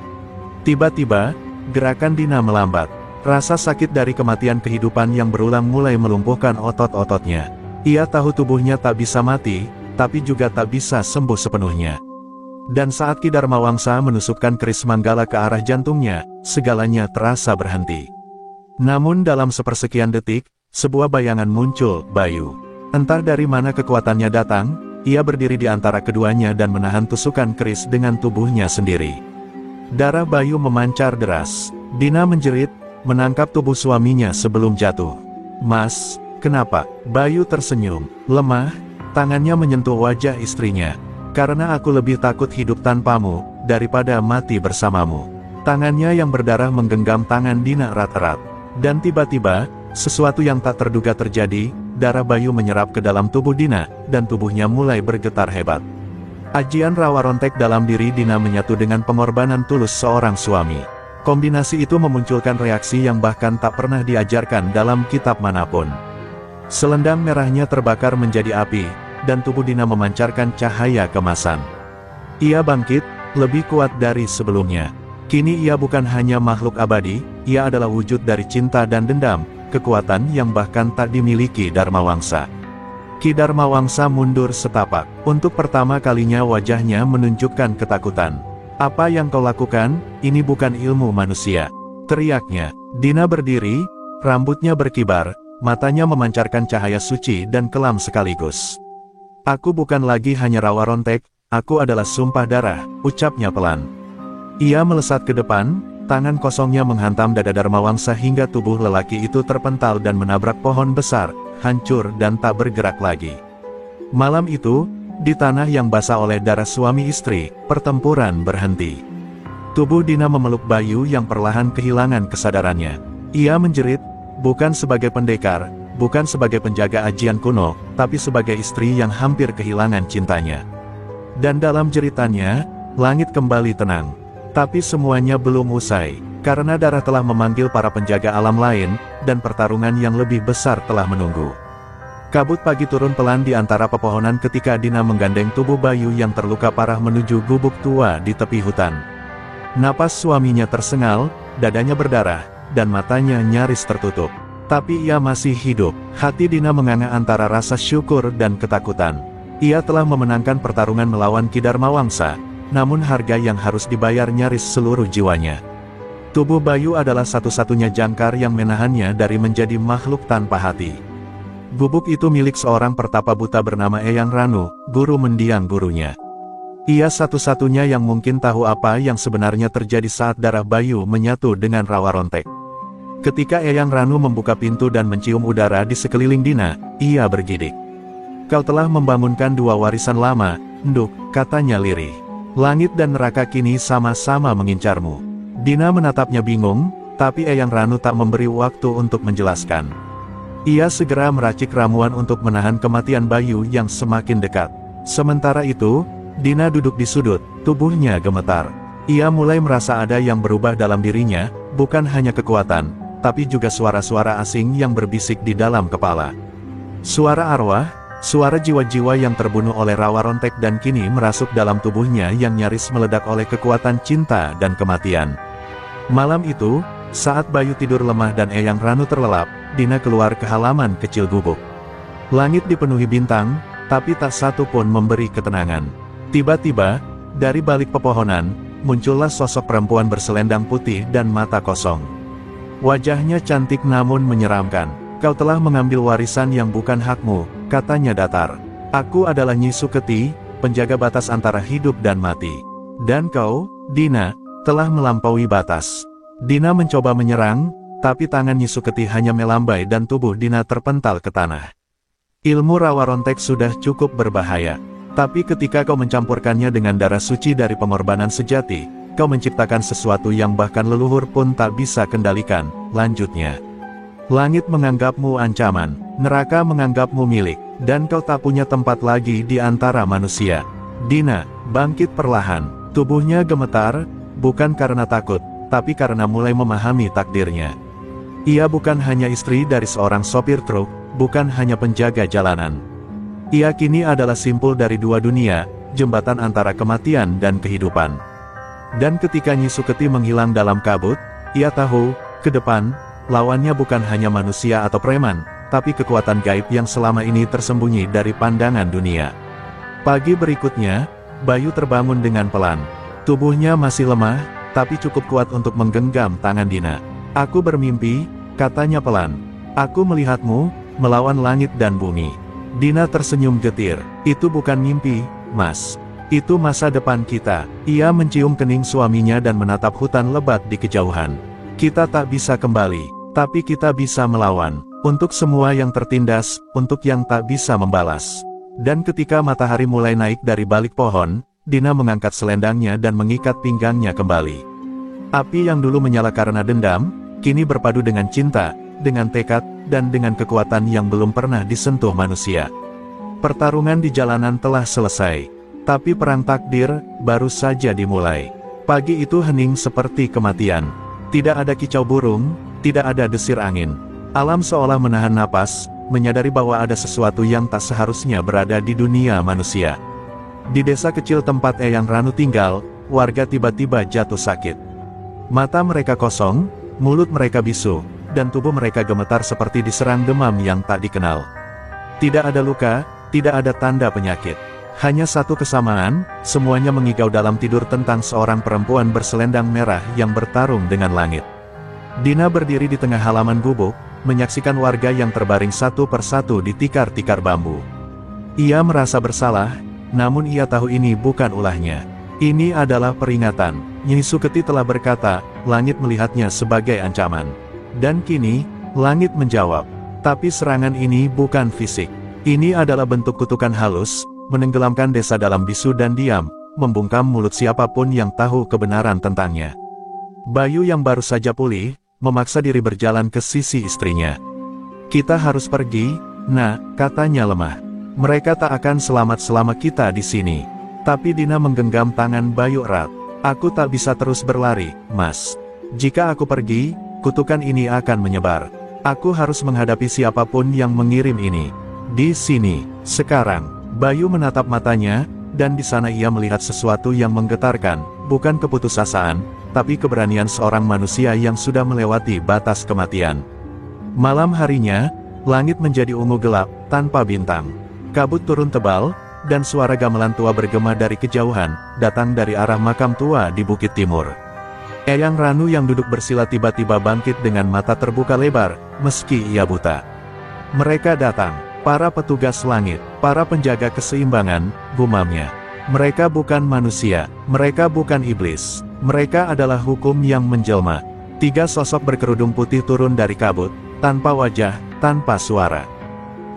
Tiba-tiba, gerakan Dina melambat. Rasa sakit dari kematian kehidupan yang berulang mulai melumpuhkan otot-ototnya. Ia tahu tubuhnya tak bisa mati, tapi juga tak bisa sembuh sepenuhnya. Dan saat Ki Darmawangsa menusukkan keris Manggala ke arah jantungnya, segalanya terasa berhenti. Namun dalam sepersekian detik, sebuah bayangan muncul, Bayu. Entah dari mana kekuatannya datang, ia berdiri di antara keduanya dan menahan tusukan keris dengan tubuhnya sendiri. Darah Bayu memancar deras. Dina menjerit, menangkap tubuh suaminya sebelum jatuh. "Mas, kenapa?" Bayu tersenyum, lemah, tangannya menyentuh wajah istrinya. "Karena aku lebih takut hidup tanpamu, daripada mati bersamamu." Tangannya yang berdarah menggenggam tangan Dina erat-erat. Dan tiba-tiba, sesuatu yang tak terduga terjadi, darah Bayu menyerap ke dalam tubuh Dina, dan tubuhnya mulai bergetar hebat. Ajian Rawa Rontek dalam diri Dina menyatu dengan pengorbanan tulus seorang suami. Kombinasi itu memunculkan reaksi yang bahkan tak pernah diajarkan dalam kitab manapun. Selendang merahnya terbakar menjadi api, dan tubuh Dina memancarkan cahaya kemasan. Ia bangkit, lebih kuat dari sebelumnya. Kini ia bukan hanya makhluk abadi, ia adalah wujud dari cinta dan dendam, kekuatan yang bahkan tak dimiliki Dharmawangsa. Ki Dharmawangsa mundur setapak. Untuk pertama kalinya wajahnya menunjukkan ketakutan. "Apa yang kau lakukan, ini bukan ilmu manusia," teriaknya. Dina berdiri, rambutnya berkibar, matanya memancarkan cahaya suci dan kelam sekaligus. "Aku bukan lagi hanya rawa rontek, aku adalah sumpah darah," ucapnya pelan. Ia melesat ke depan, tangan kosongnya menghantam dada Dharmawangsa hingga tubuh lelaki itu terpental dan menabrak pohon besar, hancur dan tak bergerak lagi. Malam itu, di tanah yang basah oleh darah suami istri, pertempuran berhenti. Tubuh Dina memeluk Bayu yang perlahan kehilangan kesadarannya. Ia menjerit, bukan sebagai pendekar, bukan sebagai penjaga ajian kuno, tapi sebagai istri yang hampir kehilangan cintanya. Dan dalam jeritannya, langit kembali tenang. Tapi semuanya belum usai, karena darah telah memanggil para penjaga alam lain, dan pertarungan yang lebih besar telah menunggu. Kabut pagi turun pelan di antara pepohonan ketika Dina menggandeng tubuh Bayu yang terluka parah menuju gubuk tua di tepi hutan. Napas suaminya tersengal, dadanya berdarah, dan matanya nyaris tertutup. Tapi ia masih hidup. Hati Dina menganga antara rasa syukur dan ketakutan. Ia telah memenangkan pertarungan melawan Ki Dharmawangsa, namun harga yang harus dibayar nyaris seluruh jiwanya. Tubuh Bayu adalah satu-satunya jangkar yang menahannya dari menjadi makhluk tanpa hati. Gubuk itu milik seorang pertapa buta bernama Eyang Ranu, guru mendiang gurunya. Ia satu-satunya yang mungkin tahu apa yang sebenarnya terjadi saat darah Bayu menyatu dengan rawa rontek. Ketika Eyang Ranu membuka pintu dan mencium udara di sekeliling Dina, ia bergidik. "Kau telah membangunkan dua warisan lama, Nduk," katanya lirih. "Langit dan neraka kini sama-sama mengincarmu." Dina menatapnya bingung, tapi Eyang Ranu tak memberi waktu untuk menjelaskan. Ia segera meracik ramuan untuk menahan kematian Bayu yang semakin dekat. Sementara itu, Dina duduk di sudut, tubuhnya gemetar. Ia mulai merasa ada yang berubah dalam dirinya, bukan hanya kekuatan, tapi juga suara-suara asing yang berbisik di dalam kepala. Suara arwah, suara jiwa-jiwa yang terbunuh oleh rawa rontek dan kini merasuk dalam tubuhnya yang nyaris meledak oleh kekuatan cinta dan kematian. Malam itu, saat Bayu tidur lemah dan Eyang Ranu terlelap, Dina keluar ke halaman kecil gubuk. Langit dipenuhi bintang, tapi tak satu pun memberi ketenangan. Tiba-tiba, dari balik pepohonan, muncullah sosok perempuan berselendang putih dan mata kosong. Wajahnya cantik namun menyeramkan. "Kau telah mengambil warisan yang bukan hakmu," katanya datar. "Aku adalah Nyi Suketi, penjaga batas antara hidup dan mati. Dan kau, Dina, telah melampaui batas." Dina mencoba menyerang, tapi tangan Nyi Suketi hanya melambai dan tubuh Dina terpental ke tanah. "Ilmu rawa rontek sudah cukup berbahaya. Tapi ketika kau mencampurkannya dengan darah suci dari pengorbanan sejati, kau menciptakan sesuatu yang bahkan leluhur pun tak bisa kendalikan," lanjutnya. "Langit menganggapmu ancaman, neraka menganggapmu milik, dan kau tak punya tempat lagi di antara manusia." Dina bangkit perlahan, tubuhnya gemetar, bukan karena takut, tapi karena mulai memahami takdirnya. Ia bukan hanya istri dari seorang sopir truk, bukan hanya penjaga jalanan. Ia kini adalah simpul dari dua dunia, jembatan antara kematian dan kehidupan. Dan ketika Nyi Suketi menghilang dalam kabut, ia tahu, ke depan, lawannya bukan hanya manusia atau preman, tapi kekuatan gaib yang selama ini tersembunyi dari pandangan dunia. Pagi berikutnya, Bayu terbangun dengan pelan. Tubuhnya masih lemah, tapi cukup kuat untuk menggenggam tangan Dina. "Aku bermimpi," katanya pelan. "Aku melihatmu, melawan langit dan bumi." Dina tersenyum getir. "Itu bukan mimpi, Mas. Itu masa depan kita." Ia mencium kening suaminya dan menatap hutan lebat di kejauhan. "Kita tak bisa kembali, tapi kita bisa melawan. Untuk semua yang tertindas, untuk yang tak bisa membalas." Dan ketika matahari mulai naik dari balik pohon, Dina mengangkat selendangnya dan mengikat pinggangnya kembali. Api yang dulu menyala karena dendam, kini berpadu dengan cinta, dengan tekad, dan dengan kekuatan yang belum pernah disentuh manusia. Pertarungan di jalanan telah selesai, tapi perang takdir baru saja dimulai. Pagi itu hening seperti kematian. Tidak ada kicau burung, tidak ada desir angin. Alam seolah menahan napas, menyadari bahwa ada sesuatu yang tak seharusnya berada di dunia manusia. Di desa kecil tempat Eyang Ranu tinggal, warga tiba-tiba jatuh sakit. Mata mereka kosong, mulut mereka bisu, dan tubuh mereka gemetar seperti diserang demam yang tak dikenal. Tidak ada luka, tidak ada tanda penyakit. Hanya satu kesamaan, semuanya mengigau dalam tidur tentang seorang perempuan berselendang merah yang bertarung dengan langit. Dina berdiri di tengah halaman gubuk, menyaksikan warga yang terbaring satu persatu di tikar-tikar bambu. Ia merasa bersalah, namun ia tahu ini bukan ulahnya. Ini adalah peringatan. Nyi Suketi telah berkata, langit melihatnya sebagai ancaman. Dan kini, langit menjawab, tapi serangan ini bukan fisik. Ini adalah bentuk kutukan halus, menenggelamkan desa dalam bisu dan diam, membungkam mulut siapapun yang tahu kebenaran tentangnya. Bayu yang baru saja pulih, memaksa diri berjalan ke sisi istrinya. Kita harus pergi, Nak, katanya lemah. Mereka tak akan selamat selama kita di sini. Tapi Dina menggenggam tangan Bayu erat. Aku tak bisa terus berlari, Mas. Jika aku pergi, kutukan ini akan menyebar. Aku harus menghadapi siapapun yang mengirim ini. Di sini, sekarang. Bayu menatap matanya, dan di sana ia melihat sesuatu yang menggetarkan, bukan keputusasaan, tapi keberanian seorang manusia yang sudah melewati batas kematian. Malam harinya, langit menjadi ungu gelap, tanpa bintang. Kabut turun tebal, dan suara gamelan tua bergema dari kejauhan, datang dari arah makam tua di Bukit Timur. Eyang Ranu yang duduk bersila tiba-tiba bangkit dengan mata terbuka lebar, meski ia buta. Mereka datang. Para petugas langit, para penjaga keseimbangan, gumamnya. Mereka bukan manusia, mereka bukan iblis. Mereka adalah hukum yang menjelma. 3 sosok berkerudung putih turun dari kabut, tanpa wajah, tanpa suara.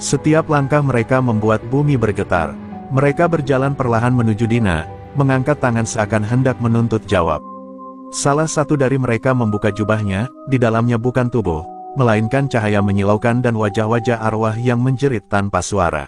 Setiap langkah mereka membuat bumi bergetar. Mereka berjalan perlahan menuju Dina, mengangkat tangan seakan hendak menuntut jawab. Salah satu dari mereka membuka jubahnya, di dalamnya bukan tubuh, melainkan cahaya menyilaukan dan wajah-wajah arwah yang menjerit tanpa suara.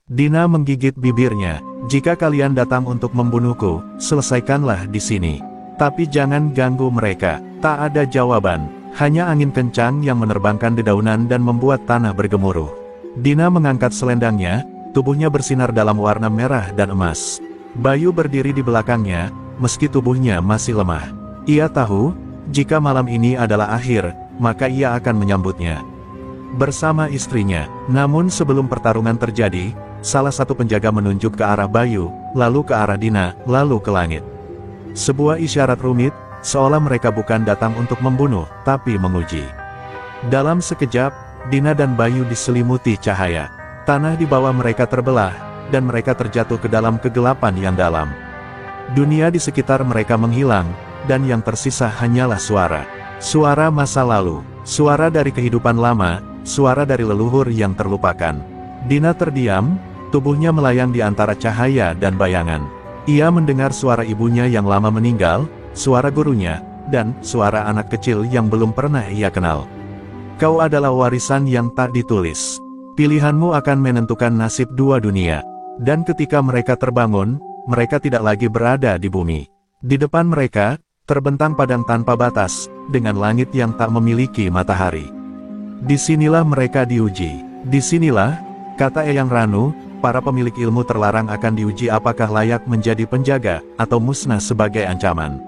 Dina menggigit bibirnya, jika kalian datang untuk membunuhku, selesaikanlah di sini. Tapi jangan ganggu mereka. Tak ada jawaban, hanya angin kencang yang menerbangkan dedaunan dan membuat tanah bergemuruh. Dina mengangkat selendangnya, tubuhnya bersinar dalam warna merah dan emas. Bayu berdiri di belakangnya, meski tubuhnya masih lemah. Ia tahu, jika malam ini adalah akhir, maka ia akan menyambutnya bersama istrinya. Namun sebelum pertarungan terjadi, salah satu penjaga menunjuk ke arah Bayu, lalu ke arah Dina, lalu ke langit. Sebuah isyarat rumit, seolah mereka bukan datang untuk membunuh, tapi menguji. Dalam sekejap, Dina dan Bayu diselimuti cahaya. Tanah di bawah mereka terbelah, dan mereka terjatuh ke dalam kegelapan yang dalam. Dunia di sekitar mereka menghilang, dan yang tersisa hanyalah suara. Suara masa lalu, suara dari kehidupan lama, suara dari leluhur yang terlupakan. Dina terdiam, tubuhnya melayang di antara cahaya dan bayangan. Ia mendengar suara ibunya yang lama meninggal, suara gurunya, dan suara anak kecil yang belum pernah ia kenal. Kau adalah warisan yang tak ditulis. Pilihanmu akan menentukan nasib 2 dunia. Dan ketika mereka terbangun, mereka tidak lagi berada di bumi. Di depan mereka, terbentang padang tanpa batas, dengan langit yang tak memiliki matahari. Disinilah mereka diuji. Disinilah, kata Eyang Ranu, para pemilik ilmu terlarang akan diuji apakah layak menjadi penjaga, atau musnah sebagai ancaman.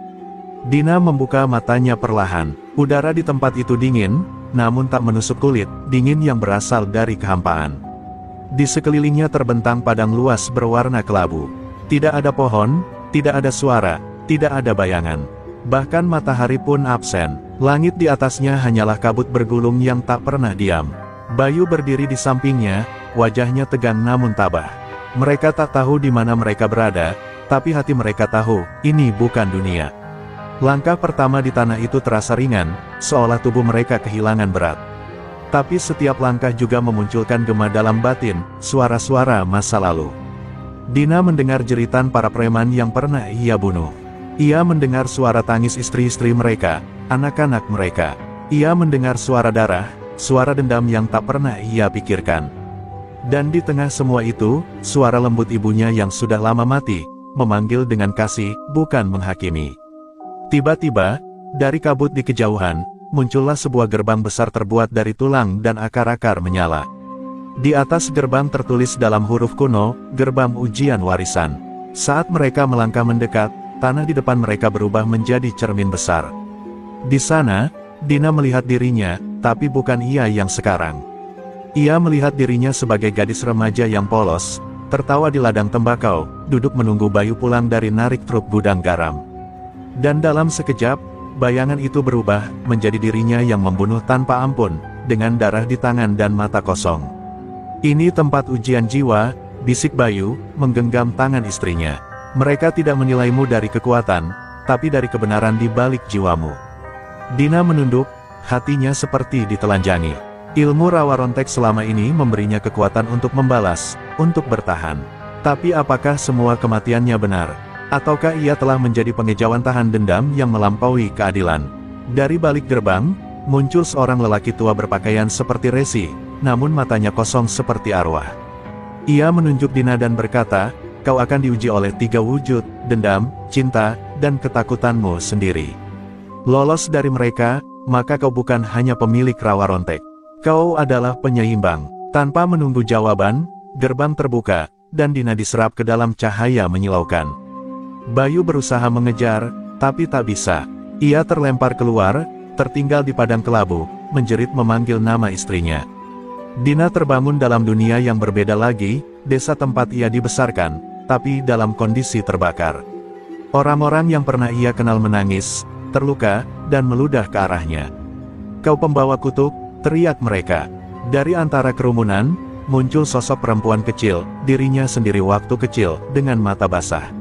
Dina membuka matanya perlahan. Udara di tempat itu dingin, namun tak menusuk kulit, dingin yang berasal dari kehampaan. Di sekelilingnya terbentang padang luas berwarna kelabu. Tidak ada pohon, tidak ada suara, tidak ada bayangan. Bahkan matahari pun absen. Langit di atasnya hanyalah kabut bergulung yang tak pernah diam. Bayu berdiri di sampingnya, wajahnya tegang namun tabah. Mereka tak tahu di mana mereka berada, tapi hati mereka tahu, ini bukan dunia. Langkah pertama di tanah itu terasa ringan, seolah tubuh mereka kehilangan berat. Tapi setiap langkah juga memunculkan gema dalam batin, suara-suara masa lalu. Dina mendengar jeritan para preman yang pernah ia bunuh. Ia mendengar suara tangis istri-istri mereka, anak-anak mereka. Ia mendengar suara darah, suara dendam yang tak pernah ia pikirkan. Dan di tengah semua itu, suara lembut ibunya yang sudah lama mati, memanggil dengan kasih, bukan menghakimi. Tiba-tiba, dari kabut di kejauhan, muncullah sebuah gerbang besar terbuat dari tulang dan akar-akar menyala. Di atas gerbang tertulis dalam huruf kuno, gerbang ujian warisan. Saat mereka melangkah mendekat, tanah di depan mereka berubah menjadi cermin besar. Di sana, Dina melihat dirinya, tapi bukan ia yang sekarang. Ia melihat dirinya sebagai gadis remaja yang polos, tertawa di ladang tembakau, duduk menunggu Bayu pulang dari narik truk gudang garam. Dan dalam sekejap, bayangan itu berubah, menjadi dirinya yang membunuh tanpa ampun, dengan darah di tangan dan mata kosong. "Ini tempat ujian jiwa," bisik Bayu, menggenggam tangan istrinya. "Mereka tidak menilaimu dari kekuatan, tapi dari kebenaran di balik jiwamu." Dina menunduk, hatinya seperti ditelanjangi. Ilmu rawa rontek selama ini memberinya kekuatan untuk membalas, untuk bertahan. Tapi apakah semua kematiannya benar? Ataukah ia telah menjadi pengejauhan tahan dendam yang melampaui keadilan? Dari balik gerbang, muncul seorang lelaki tua berpakaian seperti resi, namun matanya kosong seperti arwah. Ia menunjuk Dina dan berkata, "Kau akan diuji oleh 3 wujud, dendam, cinta, dan ketakutanmu sendiri. Lolos dari mereka, maka kau bukan hanya pemilik rawa rontek. Kau adalah penyeimbang." Tanpa menunggu jawaban, gerbang terbuka, dan Dina diserap ke dalam cahaya menyilaukan. Bayu berusaha mengejar, tapi tak bisa. Ia terlempar keluar, tertinggal di padang kelabu, menjerit memanggil nama istrinya. Dina terbangun dalam dunia yang berbeda lagi, desa tempat ia dibesarkan, tapi dalam kondisi terbakar. Orang-orang yang pernah ia kenal menangis, terluka, dan meludah ke arahnya. "Kau pembawa kutuk," teriak mereka. Dari antara kerumunan, muncul sosok perempuan kecil, dirinya sendiri waktu kecil, dengan mata basah.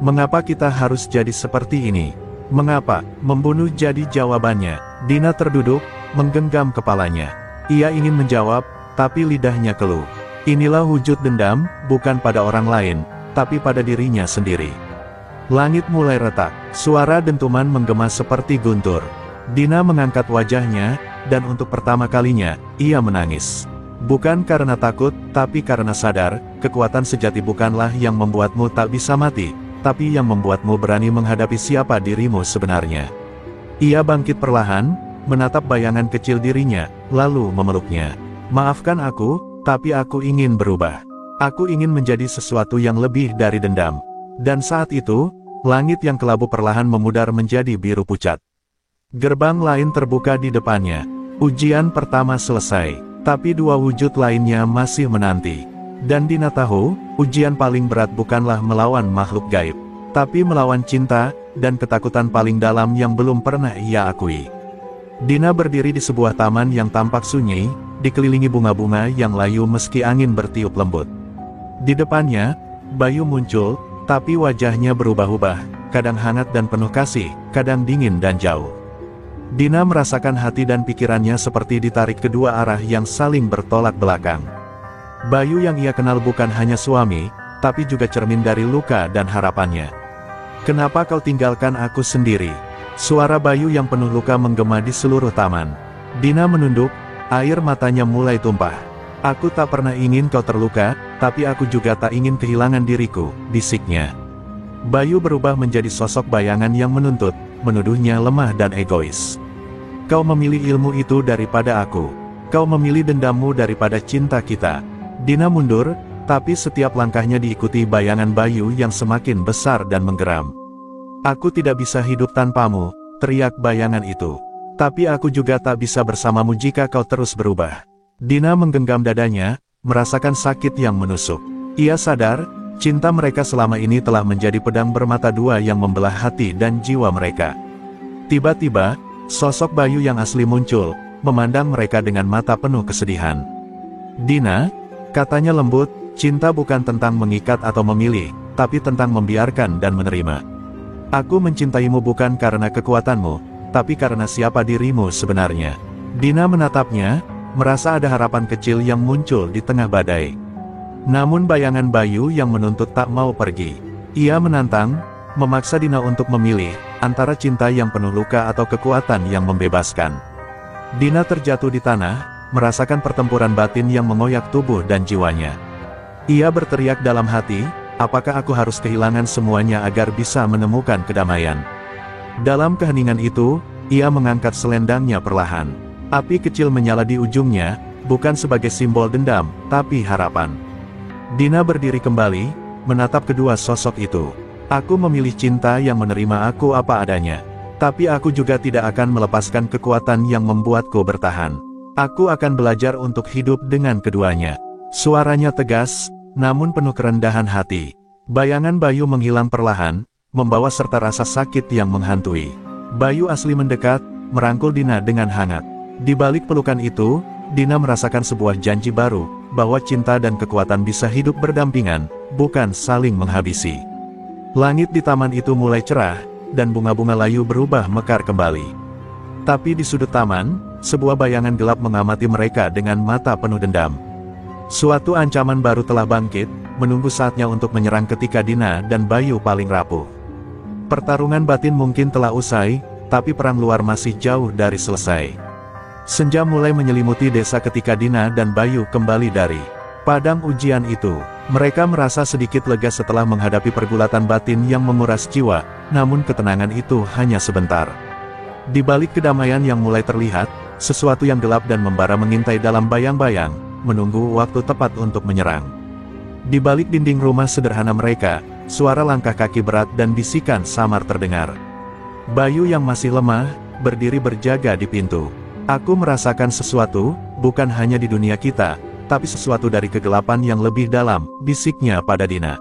"Mengapa kita harus jadi seperti ini? Mengapa membunuh jadi jawabannya?" Dina terduduk, menggenggam kepalanya. Ia ingin menjawab, tapi lidahnya keluh. Inilah wujud dendam, bukan pada orang lain, tapi pada dirinya sendiri. Langit mulai retak, suara dentuman menggema seperti guntur. Dina mengangkat wajahnya, dan untuk pertama kalinya, ia menangis. Bukan karena takut, tapi karena sadar, kekuatan sejati bukanlah yang membuatmu tak bisa mati, tapi yang membuatmu berani menghadapi siapa dirimu sebenarnya. Ia bangkit perlahan, menatap bayangan kecil dirinya, lalu memeluknya. "Maafkan aku, tapi aku ingin berubah. Aku ingin menjadi sesuatu yang lebih dari dendam." Dan saat itu, langit yang kelabu perlahan memudar menjadi biru pucat. Gerbang lain terbuka di depannya. Ujian pertama selesai, tapi 2 wujud lainnya masih menanti. Dan Dina tahu, ujian paling berat bukanlah melawan makhluk gaib, tapi melawan cinta, dan ketakutan paling dalam yang belum pernah ia akui. Dina berdiri di sebuah taman yang tampak sunyi, dikelilingi bunga-bunga yang layu meski angin bertiup lembut. Di depannya, Bayu muncul, tapi wajahnya berubah-ubah, kadang hangat dan penuh kasih, kadang dingin dan jauh. Dina merasakan hati dan pikirannya seperti ditarik kedua arah yang saling bertolak belakang. Bayu yang ia kenal bukan hanya suami, tapi juga cermin dari luka dan harapannya. "Kenapa kau tinggalkan aku sendiri?" Suara Bayu yang penuh luka menggema di seluruh taman. Dina menunduk, air matanya mulai tumpah. "Aku tak pernah ingin kau terluka, tapi aku juga tak ingin kehilangan diriku," bisiknya. Bayu berubah menjadi sosok bayangan yang menuntut, menuduhnya lemah dan egois. "Kau memilih ilmu itu daripada aku. Kau memilih dendammu daripada cinta kita." Dina mundur, tapi setiap langkahnya diikuti bayangan Bayu yang semakin besar dan menggeram. "Aku tidak bisa hidup tanpamu," teriak bayangan itu. "Tapi aku juga tak bisa bersamamu jika kau terus berubah." Dina menggenggam dadanya, merasakan sakit yang menusuk. Ia sadar, cinta mereka selama ini telah menjadi pedang bermata dua yang membelah hati dan jiwa mereka. Tiba-tiba, sosok Bayu yang asli muncul, memandang mereka dengan mata penuh kesedihan. "Dina," katanya lembut, "cinta bukan tentang mengikat atau memilih, tapi tentang membiarkan dan menerima. Aku mencintaimu bukan karena kekuatanmu, tapi karena siapa dirimu sebenarnya." Dina menatapnya, merasa ada harapan kecil yang muncul di tengah badai. Namun bayangan Bayu yang menuntut tak mau pergi. Ia menantang, memaksa Dina untuk memilih, antara cinta yang penuh luka atau kekuatan yang membebaskan. Dina terjatuh di tanah, merasakan pertempuran batin yang mengoyak tubuh dan jiwanya. Ia berteriak dalam hati, "Apakah aku harus kehilangan semuanya agar bisa menemukan kedamaian?" Dalam keheningan itu, ia mengangkat selendangnya perlahan. Api kecil menyala di ujungnya, bukan sebagai simbol dendam, tapi harapan. Dina berdiri kembali, menatap kedua sosok itu. Aku memilih cinta yang menerima aku apa adanya. Tapi aku juga tidak akan melepaskan kekuatan yang membuatku bertahan. Aku akan belajar untuk hidup dengan keduanya. Suaranya tegas, namun penuh kerendahan hati. Bayangan Bayu menghilang perlahan, membawa serta rasa sakit yang menghantui. Bayu asli mendekat, merangkul Dina dengan hangat. Di balik pelukan itu, Dina merasakan sebuah janji baru, bahwa cinta dan kekuatan bisa hidup berdampingan, bukan saling menghabisi. Langit di taman itu mulai cerah, dan bunga-bunga layu berubah mekar kembali. Tapi di sudut taman, sebuah bayangan gelap mengamati mereka dengan mata penuh dendam. Suatu ancaman baru telah bangkit, menunggu saatnya untuk menyerang ketika Dina dan Bayu paling rapuh. Pertarungan batin mungkin telah usai, tapi perang luar masih jauh dari selesai. Senja mulai menyelimuti desa ketika Dina dan Bayu kembali dari padang ujian itu. Mereka merasa sedikit lega setelah menghadapi pergulatan batin yang menguras jiwa, namun ketenangan itu hanya sebentar. Di balik kedamaian yang mulai terlihat, sesuatu yang gelap dan membara mengintai dalam bayang-bayang, menunggu waktu tepat untuk menyerang. Di balik dinding rumah sederhana mereka, suara langkah kaki berat dan bisikan samar terdengar. Bayu yang masih lemah, berdiri berjaga di pintu. Aku merasakan sesuatu, bukan hanya di dunia kita, tapi sesuatu dari kegelapan yang lebih dalam, bisiknya pada Dina.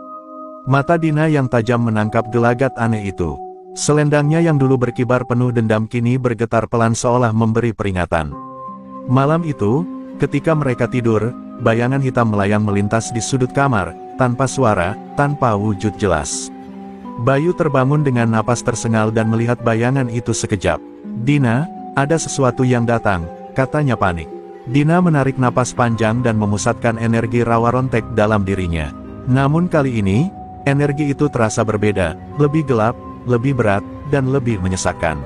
Mata Dina yang tajam menangkap gelagat aneh itu. Selendangnya yang dulu berkibar penuh dendam kini bergetar pelan seolah memberi peringatan. Malam itu, ketika mereka tidur, bayangan hitam melayang melintas di sudut kamar, tanpa suara, tanpa wujud jelas. Bayu terbangun dengan napas tersengal dan melihat bayangan itu sekejap. "Dina, ada sesuatu yang datang," katanya panik. Dina menarik napas panjang dan memusatkan energi rawa rontek dalam dirinya. Namun kali ini, energi itu terasa berbeda, lebih gelap, lebih berat, dan lebih menyesakkan.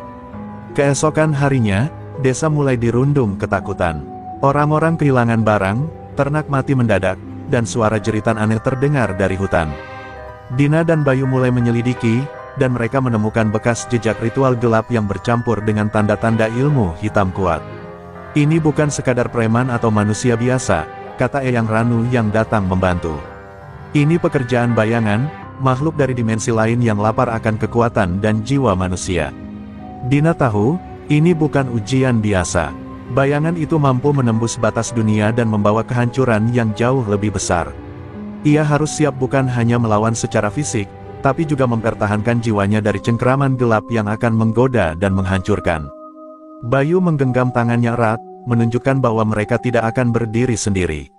Keesokan harinya, desa mulai dirundung ketakutan. Orang-orang kehilangan barang, ternak mati mendadak, dan suara jeritan aneh terdengar dari hutan. Dina dan Bayu mulai menyelidiki, dan mereka menemukan bekas jejak ritual gelap yang bercampur dengan tanda-tanda ilmu hitam kuat. "Ini bukan sekadar preman atau manusia biasa," kata Eyang Ranu yang datang membantu. "Ini pekerjaan bayangan, makhluk dari dimensi lain yang lapar akan kekuatan dan jiwa manusia." Dina tahu, ini bukan ujian biasa. Bayangan itu mampu menembus batas dunia dan membawa kehancuran yang jauh lebih besar. Ia harus siap bukan hanya melawan secara fisik, tapi juga mempertahankan jiwanya dari cengkeraman gelap yang akan menggoda dan menghancurkan. Bayu menggenggam tangannya erat, menunjukkan bahwa mereka tidak akan berdiri sendiri.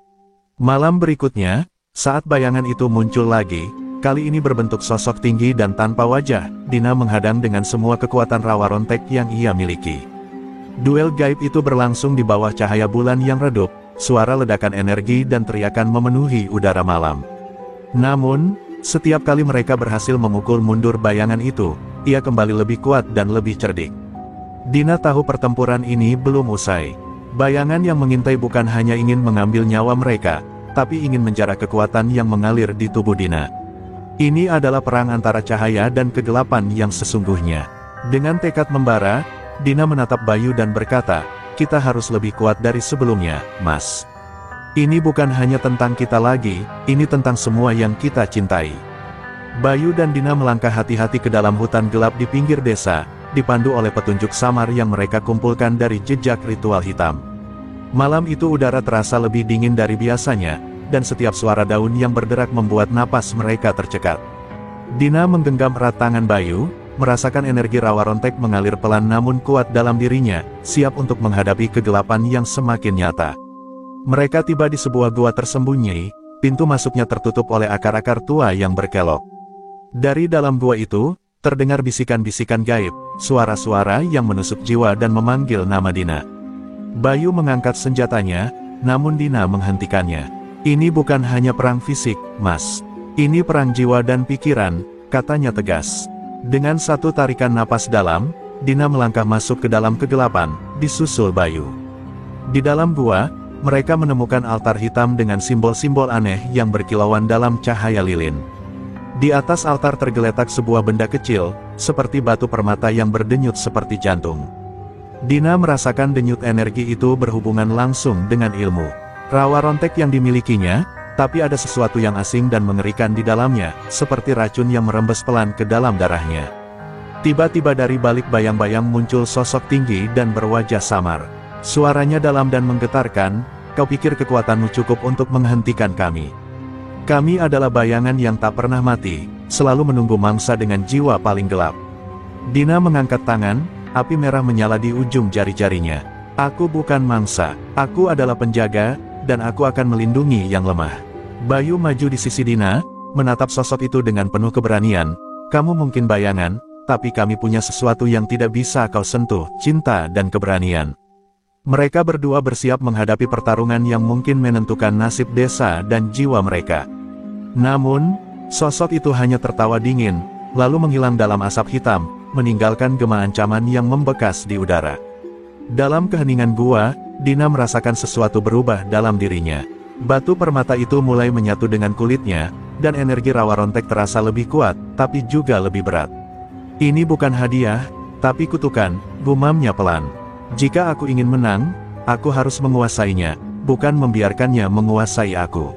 Malam berikutnya, saat bayangan itu muncul lagi, kali ini berbentuk sosok tinggi dan tanpa wajah, Dina menghadang dengan semua kekuatan rawa rontek yang ia miliki. Duel gaib itu berlangsung di bawah cahaya bulan yang redup, suara ledakan energi dan teriakan memenuhi udara malam. Namun, setiap kali mereka berhasil memukul mundur bayangan itu, ia kembali lebih kuat dan lebih cerdik. Dina tahu pertempuran ini belum usai. Bayangan yang mengintai bukan hanya ingin mengambil nyawa mereka, tapi ingin menjarah kekuatan yang mengalir di tubuh Dina. Ini adalah perang antara cahaya dan kegelapan yang sesungguhnya. Dengan tekad membara, Dina menatap Bayu dan berkata, "Kita harus lebih kuat dari sebelumnya, Mas. Ini bukan hanya tentang kita lagi, ini tentang semua yang kita cintai." Bayu dan Dina melangkah hati-hati ke dalam hutan gelap di pinggir desa, dipandu oleh petunjuk samar yang mereka kumpulkan dari jejak ritual hitam. Malam itu udara terasa lebih dingin dari biasanya, dan setiap suara daun yang berderak membuat napas mereka tercekat. Dina menggenggam erat tangan Bayu, merasakan energi rawa rontek mengalir pelan namun kuat dalam dirinya, siap untuk menghadapi kegelapan yang semakin nyata. Mereka tiba di sebuah gua tersembunyi, pintu masuknya tertutup oleh akar-akar tua yang berkelok. Dari dalam gua itu, terdengar bisikan-bisikan gaib, suara-suara yang menusuk jiwa dan memanggil nama Dina. Bayu mengangkat senjatanya, namun Dina menghentikannya. "Ini bukan hanya perang fisik, Mas. Ini perang jiwa dan pikiran," katanya tegas. Dengan satu tarikan napas dalam, Dina melangkah masuk ke dalam kegelapan, disusul Bayu. Di dalam gua, mereka menemukan altar hitam dengan simbol-simbol aneh yang berkilauan dalam cahaya lilin. Di atas altar tergeletak sebuah benda kecil, seperti batu permata yang berdenyut seperti jantung. Dina merasakan denyut energi itu berhubungan langsung dengan ilmu rawa rontek yang dimilikinya, tapi ada sesuatu yang asing dan mengerikan di dalamnya, seperti racun yang merembes pelan ke dalam darahnya. Tiba-tiba dari balik bayang-bayang muncul sosok tinggi dan berwajah samar. Suaranya dalam dan menggetarkan, "Kau pikir kekuatanmu cukup untuk menghentikan kami? Kami adalah bayangan yang tak pernah mati, selalu menunggu mangsa dengan jiwa paling gelap." Dina mengangkat tangan, api merah menyala di ujung jari-jarinya. "Aku bukan mangsa, aku adalah penjaga, dan aku akan melindungi yang lemah." Bayu maju di sisi Dina, menatap sosok itu dengan penuh keberanian. "Kamu mungkin bayangan, tapi kami punya sesuatu yang tidak bisa kau sentuh, cinta dan keberanian." Mereka berdua bersiap menghadapi pertarungan yang mungkin menentukan nasib desa dan jiwa mereka. Namun, sosok itu hanya tertawa dingin, lalu menghilang dalam asap hitam, meninggalkan gema ancaman yang membekas di udara. Dalam keheningan gua, Dina merasakan sesuatu berubah dalam dirinya. Batu permata itu mulai menyatu dengan kulitnya, dan energi rawa rontek terasa lebih kuat, tapi juga lebih berat. "Ini bukan hadiah, tapi kutukan," gumamnya pelan. "Jika aku ingin menang, aku harus menguasainya, bukan membiarkannya menguasai aku."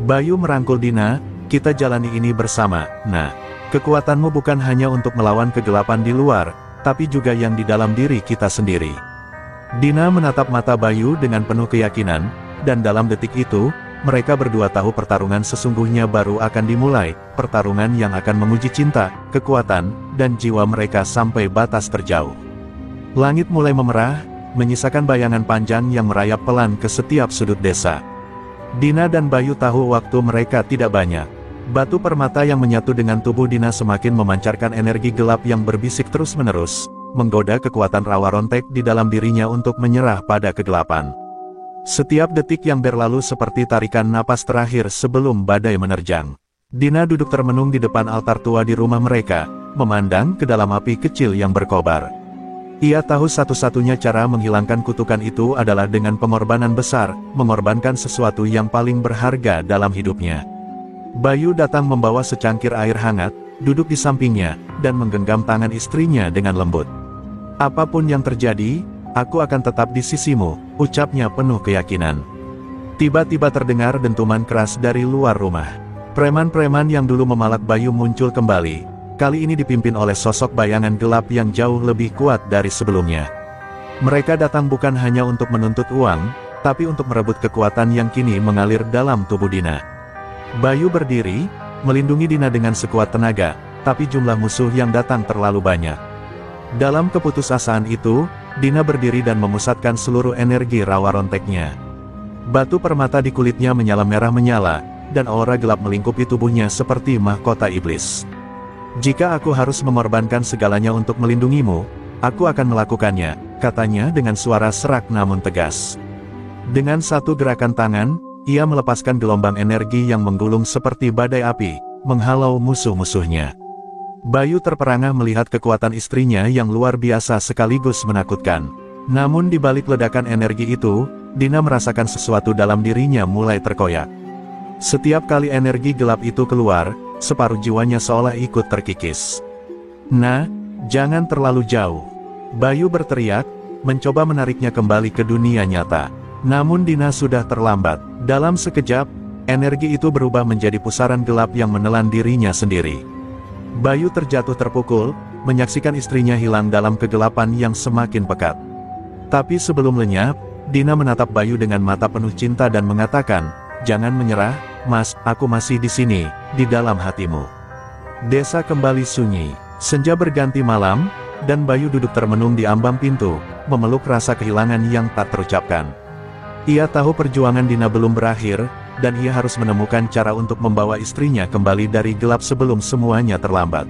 Bayu merangkul Dina, "Kita jalani ini bersama, Nah. Kekuatanmu bukan hanya untuk melawan kegelapan di luar, tapi juga yang di dalam diri kita sendiri." Dina menatap mata Bayu dengan penuh keyakinan, dan dalam detik itu, mereka berdua tahu pertarungan sesungguhnya baru akan dimulai, pertarungan yang akan menguji cinta, kekuatan, dan jiwa mereka sampai batas terjauh. Langit mulai memerah, menyisakan bayangan panjang yang merayap pelan ke setiap sudut desa. Dina dan Bayu tahu waktu mereka tidak banyak. Batu permata yang menyatu dengan tubuh Dina semakin memancarkan energi gelap yang berbisik terus-menerus, menggoda kekuatan rawa rontek di dalam dirinya untuk menyerah pada kegelapan. Setiap detik yang berlalu seperti tarikan napas terakhir sebelum badai menerjang. Dina duduk termenung di depan altar tua di rumah mereka, memandang ke dalam api kecil yang berkobar. Ia tahu satu-satunya cara menghilangkan kutukan itu adalah dengan pengorbanan besar, mengorbankan sesuatu yang paling berharga dalam hidupnya. Bayu datang membawa secangkir air hangat, duduk di sampingnya, dan menggenggam tangan istrinya dengan lembut. "Apapun yang terjadi, aku akan tetap di sisimu," ucapnya penuh keyakinan. Tiba-tiba terdengar dentuman keras dari luar rumah. Preman-preman yang dulu memalak Bayu muncul kembali, kali ini dipimpin oleh sosok bayangan gelap yang jauh lebih kuat dari sebelumnya. Mereka datang bukan hanya untuk menuntut uang, tapi untuk merebut kekuatan yang kini mengalir dalam tubuh Dina. Bayu berdiri, melindungi Dina dengan sekuat tenaga, tapi jumlah musuh yang datang terlalu banyak. Dalam keputusasaan itu, Dina berdiri dan memusatkan seluruh energi rawa ronteknya. Batu permata di kulitnya menyala merah menyala, dan aura gelap melingkupi tubuhnya seperti mahkota iblis. "Jika aku harus mengorbankan segalanya untuk melindungimu, aku akan melakukannya," katanya dengan suara serak namun tegas. Dengan satu gerakan tangan, ia melepaskan gelombang energi yang menggulung seperti badai api, menghalau musuh-musuhnya. Bayu terperangah melihat kekuatan istrinya yang luar biasa sekaligus menakutkan. Namun di balik ledakan energi itu, Dina merasakan sesuatu dalam dirinya mulai terkoyak. Setiap kali energi gelap itu keluar, separuh jiwanya seolah ikut terkikis. "Nah, jangan terlalu jauh," Bayu berteriak, mencoba menariknya kembali ke dunia nyata. Namun Dina sudah terlambat. Dalam sekejap, energi itu berubah menjadi pusaran gelap yang menelan dirinya sendiri. Bayu terjatuh terpukul, menyaksikan istrinya hilang dalam kegelapan yang semakin pekat. Tapi sebelum lenyap, Dina menatap Bayu dengan mata penuh cinta dan mengatakan, "Jangan menyerah, Mas, aku masih di sini, di dalam hatimu." Desa kembali sunyi. Senja berganti malam, dan Bayu duduk termenung di ambang pintu, memeluk rasa kehilangan yang tak terucapkan. Ia tahu perjuangan Dina belum berakhir, dan ia harus menemukan cara untuk membawa istrinya kembali dari gelap sebelum semuanya terlambat.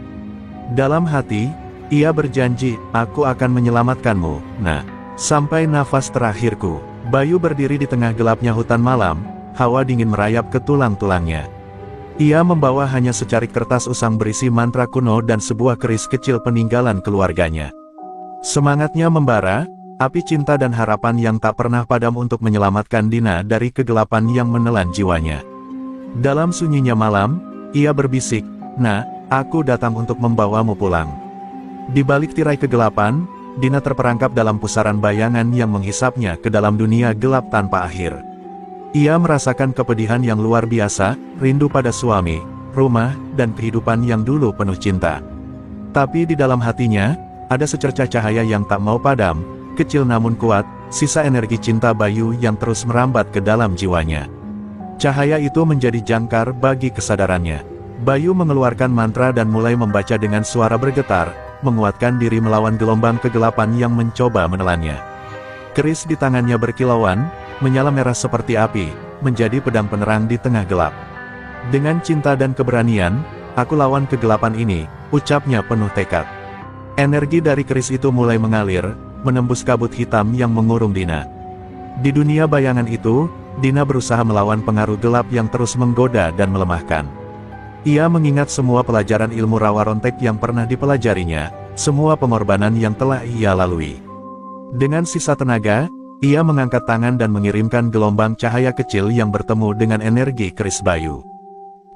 Dalam hati, ia berjanji, "Aku akan menyelamatkanmu, Nah." Sampai nafas terakhirku. Bayu berdiri di tengah gelapnya hutan malam, hawa dingin merayap ke tulang-tulangnya. Ia membawa hanya secarik kertas usang berisi mantra kuno dan sebuah keris kecil peninggalan keluarganya. Semangatnya membara, api cinta dan harapan yang tak pernah padam untuk menyelamatkan Dina dari kegelapan yang menelan jiwanya. Dalam sunyinya malam, ia berbisik, "Nah, aku datang untuk membawamu pulang." Di balik tirai kegelapan, Dina terperangkap dalam pusaran bayangan yang menghisapnya ke dalam dunia gelap tanpa akhir. Ia merasakan kepedihan yang luar biasa, rindu pada suami, rumah, dan kehidupan yang dulu penuh cinta. Tapi di dalam hatinya, ada secercah cahaya yang tak mau padam, kecil namun kuat, sisa energi cinta Bayu yang terus merambat ke dalam jiwanya. Cahaya itu menjadi jangkar bagi kesadarannya. Bayu mengeluarkan mantra dan mulai membaca dengan suara bergetar, menguatkan diri melawan gelombang kegelapan yang mencoba menelannya. Keris di tangannya berkilauan, menyala merah seperti api, menjadi pedang penerang di tengah gelap. Dengan cinta dan keberanian, aku lawan kegelapan ini, ucapnya penuh tekad. Energi dari keris itu mulai mengalir, menembus kabut hitam yang mengurung Dina. Di dunia bayangan itu, Dina berusaha melawan pengaruh gelap yang terus menggoda dan melemahkan. Ia mengingat semua pelajaran ilmu rawa rontek yang pernah dipelajarinya, semua pengorbanan yang telah ia lalui. Dengan sisa tenaga, ia mengangkat tangan dan mengirimkan gelombang cahaya kecil yang bertemu dengan energi keris Bayu.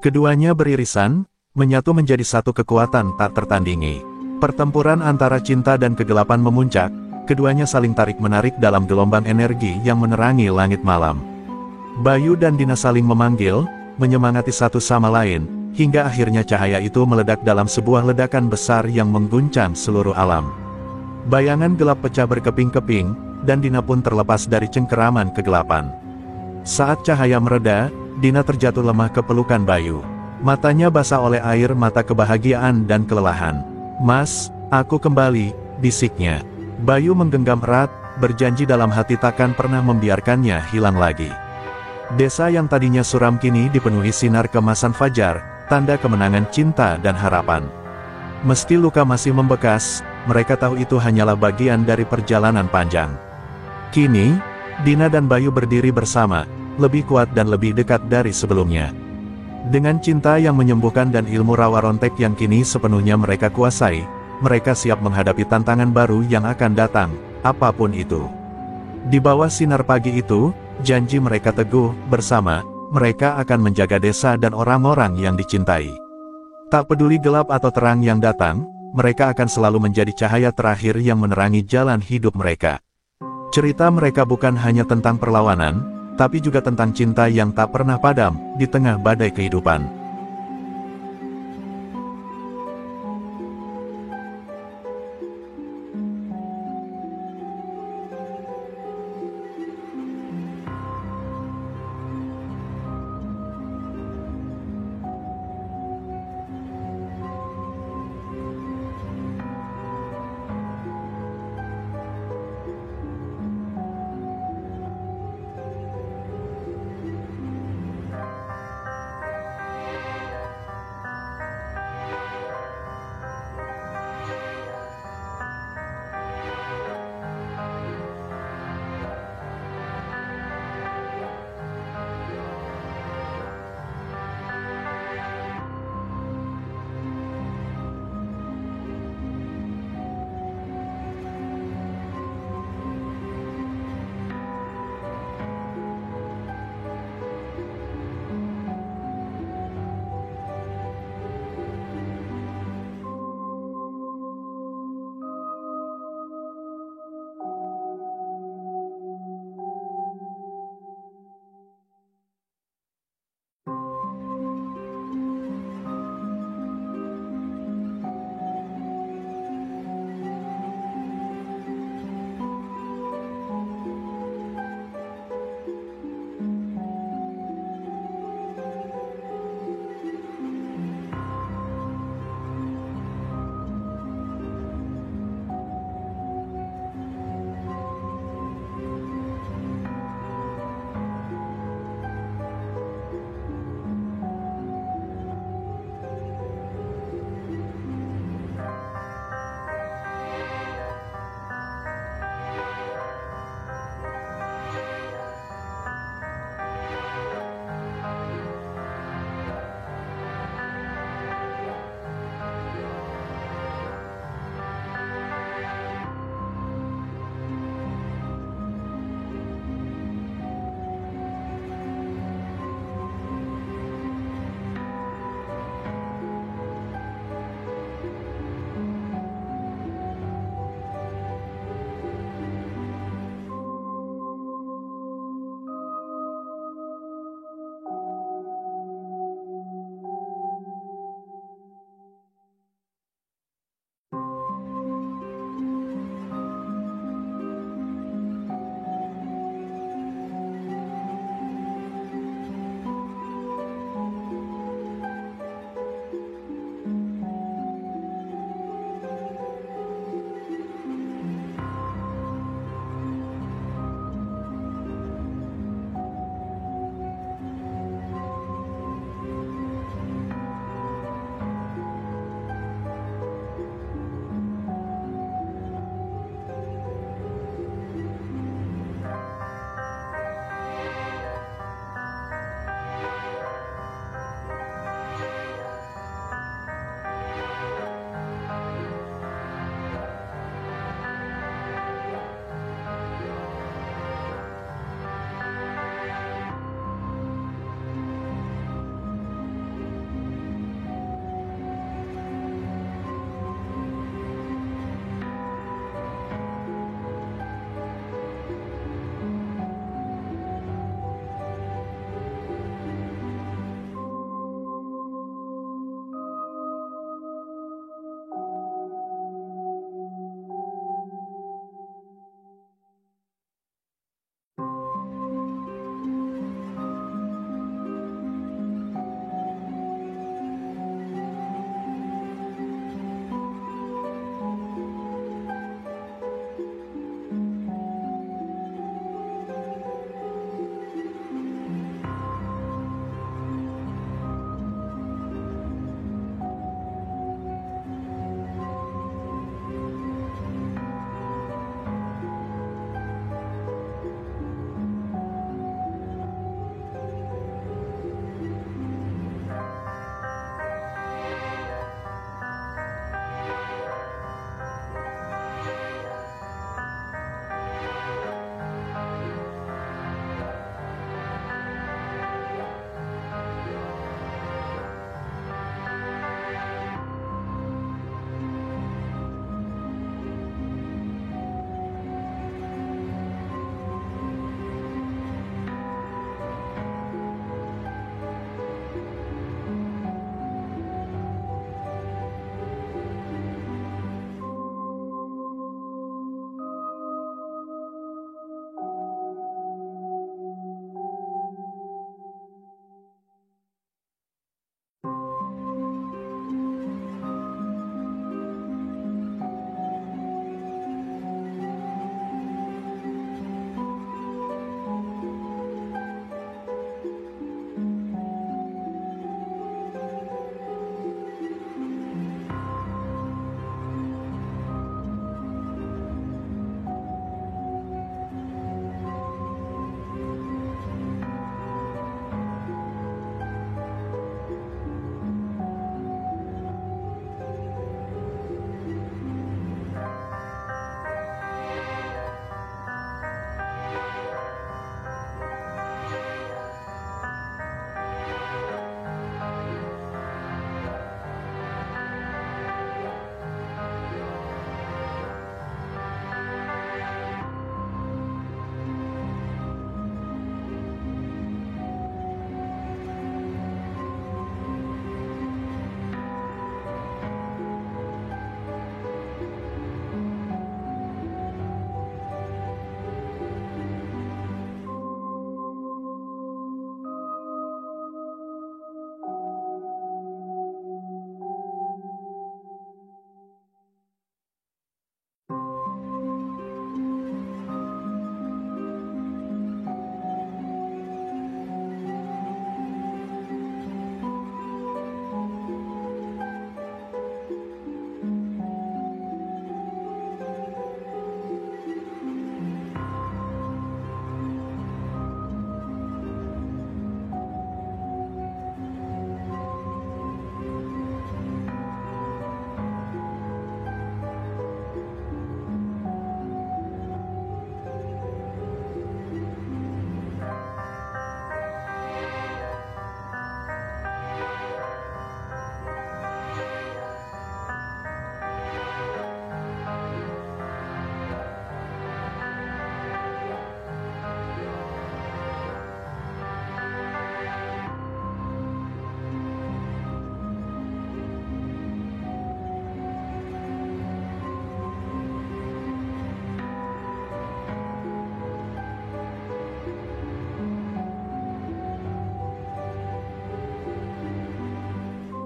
Keduanya beririsan, menyatu menjadi satu kekuatan tak tertandingi. Pertempuran antara cinta dan kegelapan memuncak, keduanya saling tarik-menarik dalam gelombang energi yang menerangi langit malam. Bayu dan Dina saling memanggil, menyemangati satu sama lain, hingga akhirnya cahaya itu meledak dalam sebuah ledakan besar yang mengguncang seluruh alam. Bayangan gelap pecah berkeping-keping, dan Dina pun terlepas dari cengkeraman kegelapan. Saat cahaya mereda, Dina terjatuh lemah ke pelukan Bayu. Matanya basah oleh air mata kebahagiaan dan kelelahan. "Mas, aku kembali," bisiknya. Bayu menggenggam erat, berjanji dalam hati takkan pernah membiarkannya hilang lagi. Desa yang tadinya suram kini dipenuhi sinar kemasan fajar, tanda kemenangan cinta dan harapan. Meski luka masih membekas, mereka tahu itu hanyalah bagian dari perjalanan panjang. Kini, Dina dan Bayu berdiri bersama, lebih kuat dan lebih dekat dari sebelumnya. Dengan cinta yang menyembuhkan dan ilmu rawa rontek yang kini sepenuhnya mereka kuasai, mereka siap menghadapi tantangan baru yang akan datang, apapun itu. Di bawah sinar pagi itu, janji mereka teguh, bersama, mereka akan menjaga desa dan orang-orang yang dicintai. Tak peduli gelap atau terang yang datang, mereka akan selalu menjadi cahaya terakhir yang menerangi jalan hidup mereka. Cerita mereka bukan hanya tentang perlawanan, tapi juga tentang cinta yang tak pernah padam di tengah badai kehidupan.